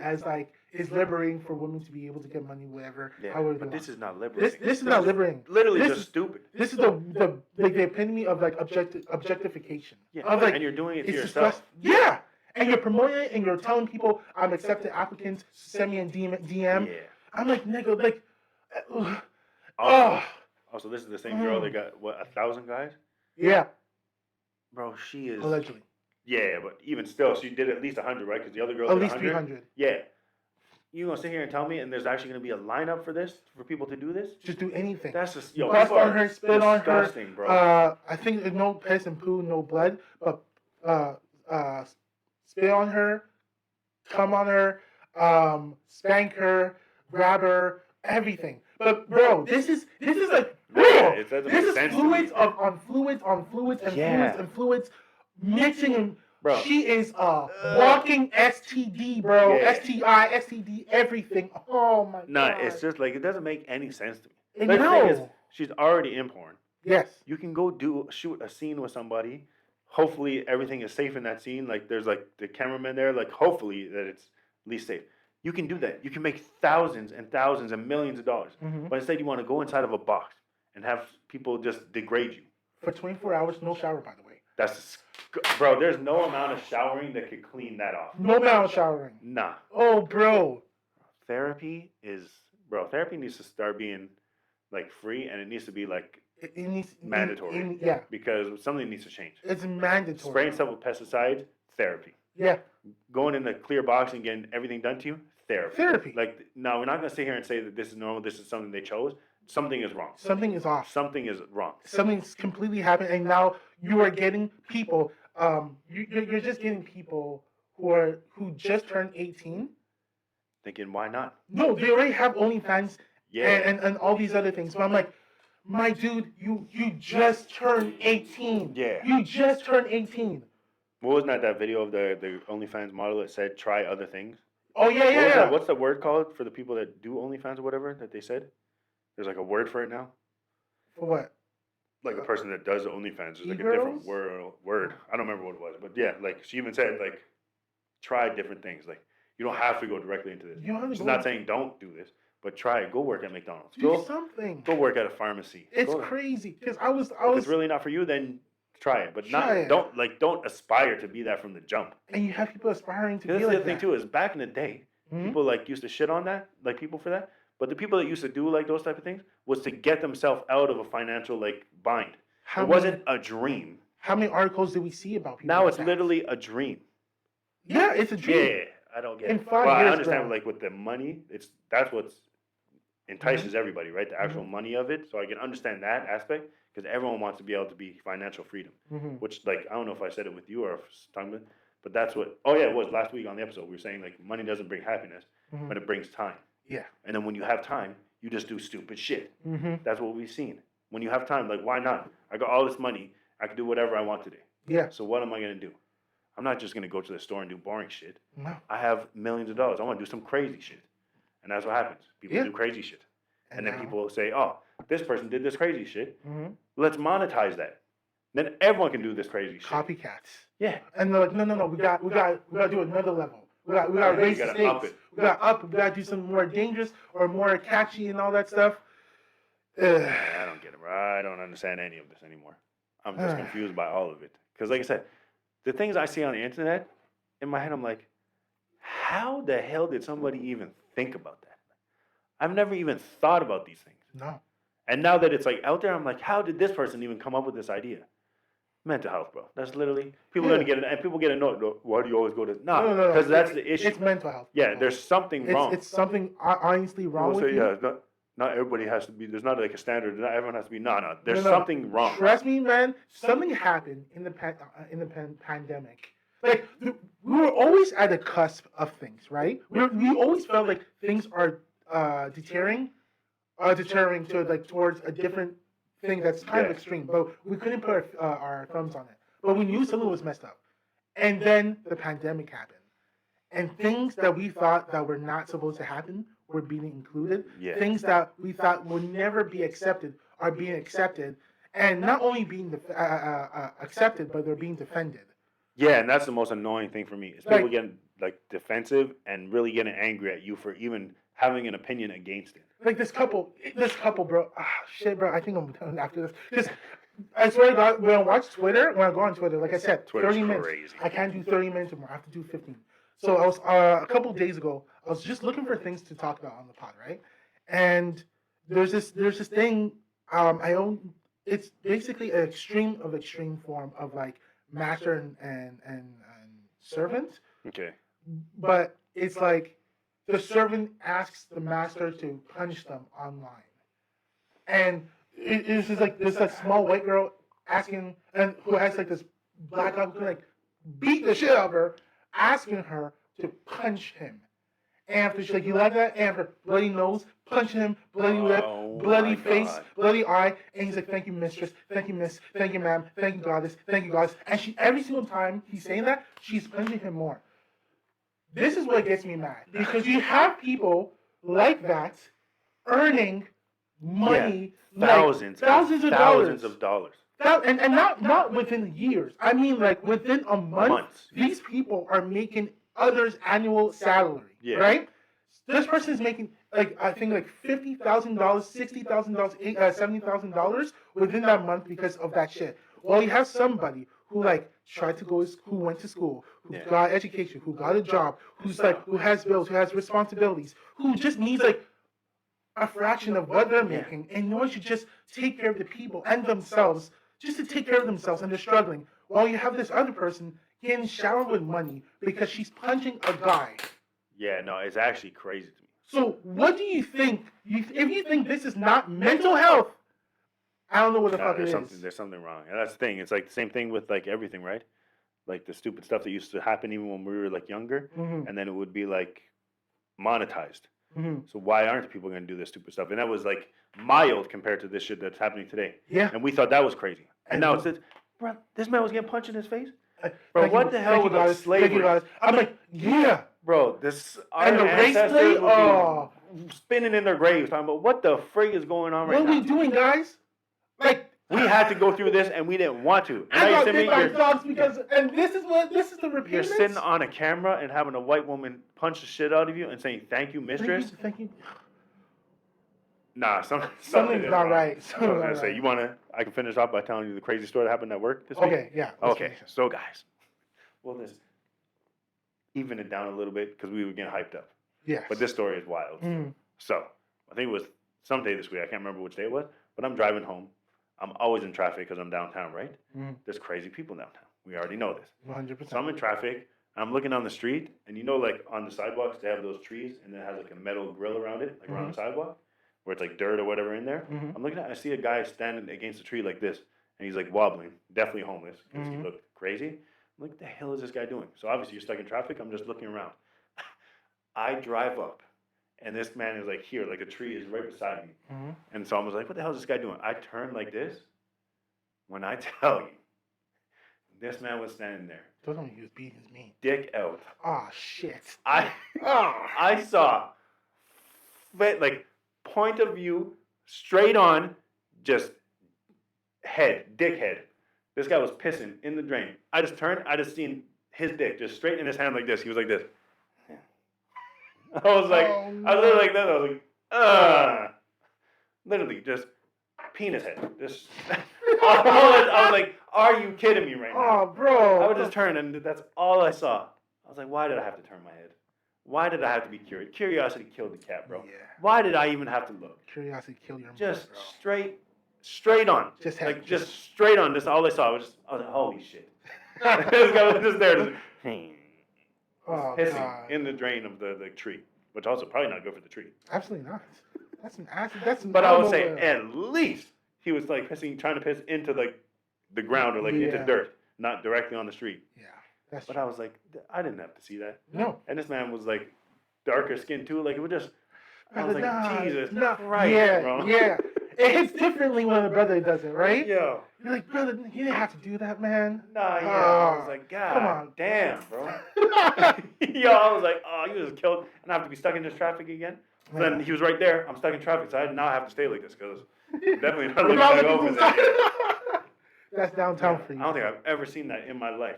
as like it's liberating for women to be able to get money, whatever. Yeah, but this is not liberating. This is not liberating. Literally just stupid. This is the epitome of like objectification. Yeah, of, like, and you're doing it to yourself. Yeah, and you're promoting it and you're telling people I'm accepting applicants. Send me a DM. Yeah. I'm like, nigga, like, Also, this is the same girl that got, 1,000 guys? Yeah. Bro, she is... Allegedly. Yeah, but even still, she did at least 100, right? Because the other girl at did least 100. 300. Yeah. You gonna sit here and tell me, and there's actually gonna be a lineup for this, for people to do this? Just do anything. That's just, bust on her, spit on her. Bro. I think no piss and poo, no blood, but spit on her, come on her, spank her, grab her, everything. But bro, this is like, bro, this is fluids on fluids and fluids mixing, and bro, she is a walking STD, bro. Yeah. STI, STD, everything. Oh my god. Nah, it's just like, it doesn't make any sense to me. No. The thing is, she's already in porn. Yes. You can go shoot a scene with somebody. Hopefully everything is safe in that scene. Like there's like the cameraman there. Like hopefully that it's at least safe. You can do that. You can make thousands and thousands and millions of dollars. Mm-hmm. But instead you want to go inside of a box and have people just degrade you. For 24 hours, no shower, by the way. Bro, there's no amount of showering that could clean that off. No amount of showering. Nah. Oh, bro. Therapy needs to start being like free, and it needs to be like it needs mandatory. Yeah. Because something needs to change. It's mandatory. Spraying stuff with pesticides, therapy. Yeah. Going in the clear box and getting everything done to you, therapy. Like, no, we're not going to sit here and say that this is normal, this is something they chose. Something is wrong. Something is off. Something is wrong. Something's completely happened, and now you are getting people you're just getting people who just turned 18. Thinking, why not? No, they already have OnlyFans Yeah. and all these other things. But I'm like, my dude, you just turned 18. Yeah. You just turned 18. What wasn't that video of the OnlyFans model that said try other things? Oh yeah. What's the word called for the people that do OnlyFans or whatever that they said? There's like a word for it now. For what? Like the person that does OnlyFans is like a E-girls? different word. I don't remember what it was, but yeah, like she even said like try different things. Like you don't have to go directly into this. She's not saying don't do this, but try it. Go work at McDonald's. Do something. Go work at a pharmacy. It's crazy because I was. If it's really not for you, then try it. But don't aspire to be that from the jump. And you have people aspiring to be like that. The other thing too is back in the day, people like used to shit on that, like people for that. But the people that used to do like those type of things was to get themselves out of a financial like bind. It wasn't a dream. How many articles did we see about people? Now it's literally a dream. Yeah, it's a dream. Yeah, I don't get it. Well, I understand like with the money, that's what entices everybody, right? The actual money of it. So I can understand that aspect because everyone wants to be able to be financial freedom. Which like I don't know if I said it with you or if it's talking about, but that's what. Oh yeah, it was last week on the episode. We were saying like money doesn't bring happiness, but it brings time. Yeah. And then when you have time, you just do stupid shit. That's what we've seen. When you have time, like why not? I got all this money. I can do whatever I want today. Yeah. So what am I gonna do? I'm not just gonna go to the store and do boring shit. No. I have millions of dollars. I want to do some crazy shit, and that's what happens. People do crazy shit, and then people say, "Oh, this person did this crazy shit. Let's monetize that." Then everyone can do this crazy shit. Copycats. Yeah. And they're like, no, we got to do another level. We got to raise the stakes. Up it. We got to do something more dangerous or more catchy and all that stuff. I don't get it, bro. I don't understand any of this anymore. I'm just confused by all of it. Because like I said, the things I see on the internet, in my head, I'm like, how the hell did somebody even think about that? I've never even thought about these things. No. And now that it's like out there, I'm like, how did this person even come up with this idea? Mental health, bro. That's literally people are gonna get it, and people get annoyed. Why do you always go to? No, because that's the issue. It's mental health. Yeah, there's something wrong. It's something honestly wrong with you. Yeah, not everybody has to be. There's not like a standard. Not everyone has to be. No. There's something wrong. Trust me, man. Something happened in the pandemic. Like we were always at the cusp of things, right? We always felt like things are deterring to like towards a different thing that's kind of extreme, but we couldn't put our thumbs on it. But we knew something was messed up, and then the pandemic happened, and things that we thought that were not supposed to happen were being included. Yeah. Things that we thought would never be accepted are being accepted, and not only being accepted, but they're being defended. Yeah, and that's the most annoying thing for me is people getting like defensive and really getting angry at you for even having an opinion against it. Like this couple, bro. Shit, bro. I think I'm done after this. Because I swear to God, when I watch Twitter, when I go on Twitter, like I said, Twitter's 30 minutes. crazy. I can't do 30 minutes anymore. I have to do 15. So I was a couple of days ago. I was just looking for things to talk about on the pod, right? And there's this thing. I own. It's basically an extreme form of like master and servant. Okay. But it's like the servant asks the master to punish them online. And it's just like this small white girl asking, and who has like this black guy who like beat the shit out of her, asking her to punch him. And after she's like, you like that? And after bloody nose, punch him, bloody lip, bloody face, bloody eye. And he's like, thank you, mistress. Thank you, miss. Thank you, ma'am. Thank you, goddess. Thank you, goddess. And she, every single time he's saying that, she's punching him more. This is what gets me mad. Because you have people like that earning money, thousands of dollars. And not within years. I mean, like within a month, these people are making others' annual salary, right? This person is making like I think like $50,000, $60,000, $70,000 within that month because of that shit. Well, you have somebody who like tried to go, who went to school, who got education, who got a job, who's like who has bills, who has responsibilities, who just needs like a fraction of what they're making, and no one should just take care of the people and themselves, just to take care of themselves, and they're struggling. While you have this other person getting showered with money because she's punching a guy. Yeah, no, it's actually crazy to me. So what do you think? If you think this is not mental health, I don't know what the fuck it is. There's something wrong. And that's the thing. It's like the same thing with like everything, right? like the stupid stuff that used to happen even when we were like younger, and then it would be like monetized. So why aren't people going to do this stupid stuff? And that was like mild compared to this shit that's happening today. Yeah. And we thought that was crazy. And now it's this, bro, this man was getting punched in his face. Bro, what the hell was like slavery? I'm like, yeah. Bro, this and the race play, spinning in their graves talking about what the frig is going on right now. What are we doing, guys? Like, we had to go through this and we didn't want to. And I got bit by dogs because, and this is the repayments. You're sitting on a camera and having a white woman punch the shit out of you and saying, "Thank you, mistress." Thank you. Nah, something's not right. I was gonna say, I can finish off by telling you the crazy story that happened at work this week. Okay, yeah. Okay, so guys, well, this even it down a little bit because we were getting hyped up. Yeah. But this story is wild. So I think it was someday this week. I can't remember which day it was, but I'm driving home. I'm always in traffic because I'm downtown, right? There's crazy people downtown. We already know this. 100%. So I'm in traffic. I'm looking on the street, and you know, like on the sidewalks, they have those trees, and it has like a metal grill around it, like around the sidewalk, where it's like dirt or whatever in there. I'm looking at it, I see a guy standing against a tree like this, and he's like wobbling, definitely homeless, because he looked crazy. I'm like, what the hell is this guy doing? So obviously you're stuck in traffic. I'm just looking around. I drive up, and this man is like here, like a tree is right beside me. And so I was like, what the hell is this guy doing? I turned like this. When I tell you, this man was standing there. Don't tell me he was beating his meat. Dick out. Oh, shit. I saw, like, point of view, straight on, just dick head. This guy was pissing in the drain. I just turned, I just seen his dick just straight in his hand like this. He was like this. I was like, I was literally like that. I was like, literally just penis head. Just, I was like, are you kidding me right now? Oh, bro. I would just turn, and that's all I saw. I was like, why did I have to turn my head? Why did I have to be curious? Curiosity killed the cat, bro. Yeah. Why did I even have to look? Curiosity killed your mind, just bro. straight on. Just straight on. Just all I saw was I was like, holy shit. This guy was just there, just pissing in the drain of the tree, which also probably not good for the tree. Absolutely not. That's an acid. That's an. But I would say at least he was like pissing, trying to piss into like the ground or like into dirt, not directly on the street. Yeah. That's but true. I was like, I didn't have to see that. No. And this man was like darker skin too. Like it was just. I was like, Jesus Christ, yeah, bro. Yeah. It hits differently when a brother does it, right? Yo. You're like, brother, you didn't have to do that, man. Nah, yeah. I was like, God damn, bro. Yo, I was like, oh, you just killed, and I have to be stuck in this traffic again. So then he was right there. I'm stuck in traffic, so I now have to stay like this because definitely not looking back over there. That's downtown for you. I don't think I've ever seen that in my life.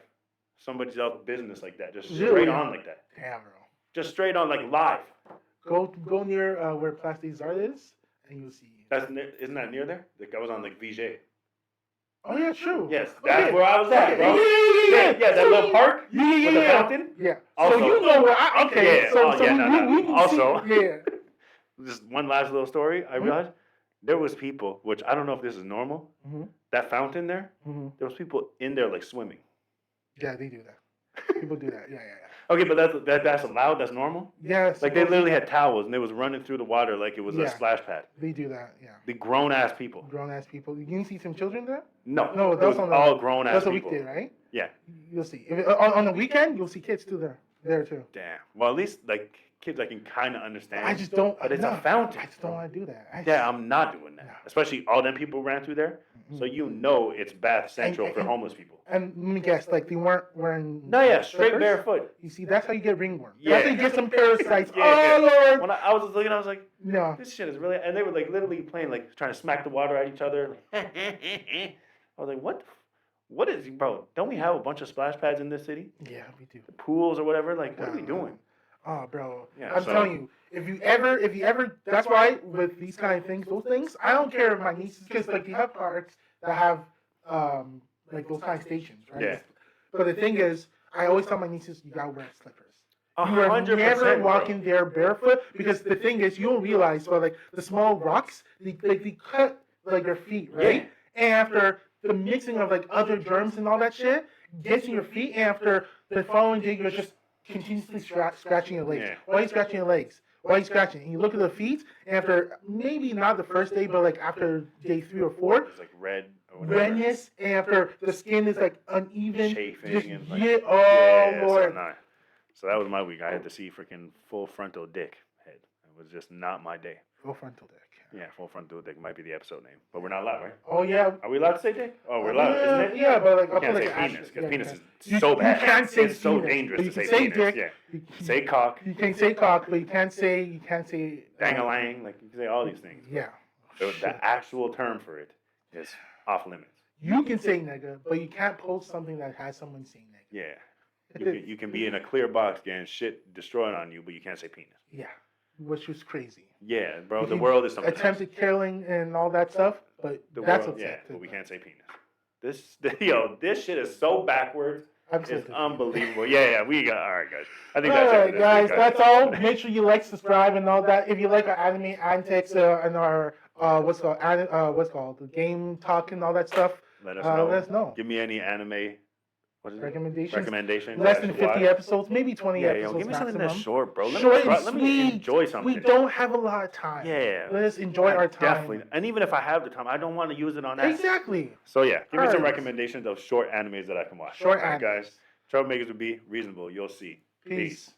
Somebody's out business like that, just straight on like that. Damn, bro. Just straight on, like live. Go near where Plastic Zard is, and you'll see. Isn't that near there? Like I was on like VJ. Oh yeah, true. Yes, that's where I was at, bro. Yeah, that little park with the fountain. Yeah. Also, so you know where I okay. Yeah. We can also, see, just one last little story. I realized there was people, which I don't know if this is normal. That fountain there, there was people in there like swimming. Yeah, they do that. People do that. Yeah. Okay, but that's allowed. That's normal. Yes. Like they literally had towels and they was running through the water like it was a splash pad. They do that. Yeah. The grown ass people. Grown ass people. You didn't see some children there? No, it was all grown ass people. That's a weekday, right? Yeah. You'll see. On the weekend, you'll see kids too there too. Damn. Well, at least like kids I can kind of understand. I just don't. But it's a fountain. I just don't want to do that. I'm not doing that. No. Especially all them people ran through there. So you know it's bath central for homeless people. And let me guess, like they weren't wearing. No, yeah, straight barefoot. You see, that's how you get ringworm. Yeah. That's how you get some parasites. Yeah. Oh Lord! When I was looking, I was like, no, this shit is really. And they were like literally playing, like trying to smack the water at each other. I was like, what is, bro? Don't we have a bunch of splash pads in this city? Yeah, we do. The pools or whatever. Like, what are we doing? Oh, bro. Yeah, I'm so, telling you, if you ever, that's why with these kind of things, those things, I don't care if my nieces, because like they have parks that have like those kind of stations, right? Yeah. But the thing is, I always tell my nieces, you gotta wear slippers. 100%. You are never walking there barefoot, because the thing is, you don't realize, but like the small rocks, they cut like your feet, right? Yeah. And after the mixing of like other germs and all that shit gets in your feet, and after the following day, you're just continuously scratching your legs. Yeah. Why are you scratching your legs? Why are you scratching? And you look at the feet, and after maybe not the first day, but like after day 3 or 4, it's like red whatever. redness, and after the skin is like uneven, Chafing just, and like, yeah, Lord. So that was my week. I had to see freaking full frontal dick head. It was just not my day. Full frontal dick. Yeah, full frontal dick might be the episode name, but we're not allowed, right? Oh yeah. Are we allowed to say dick? Oh, we're allowed, isn't it? Yeah, but like You can't say penis because penis is so bad. It's so dangerous to say penis. Dick. Yeah. Say cock. You can say cock, but you can't say Dang-a-lang. Like you can say all these things. Yeah. The actual term for it is off limits. You can say nigga, but you can't post something that has someone saying nigga. Yeah. You can be in a clear box getting shit destroyed on you, but you can't say penis. Yeah. Which was crazy. Yeah, bro. The world is something attempted killing and all that stuff, but that's what's but we can't say penis. This shit is so backwards. It's unbelievable. Yeah. We got all right, guys. I think that's it. All right, guys. That's all. Make sure you like, subscribe, and all that. If you like our anime antics and our what's called the game talk and all that stuff, let us know. know. Give me any anime. What is Recommendation. Less than 50 episodes, maybe 20 episodes. Give me something that's short, bro. Let me enjoy something. We don't have a lot of time. Yeah. Let us enjoy our time. Definitely. And even if I have the time, I don't want to use it on that. Exactly. So yeah, give me some recommendations of short animes that I can watch. Short animes. Guys. Troublemakers would be reasonable. You'll see. Peace.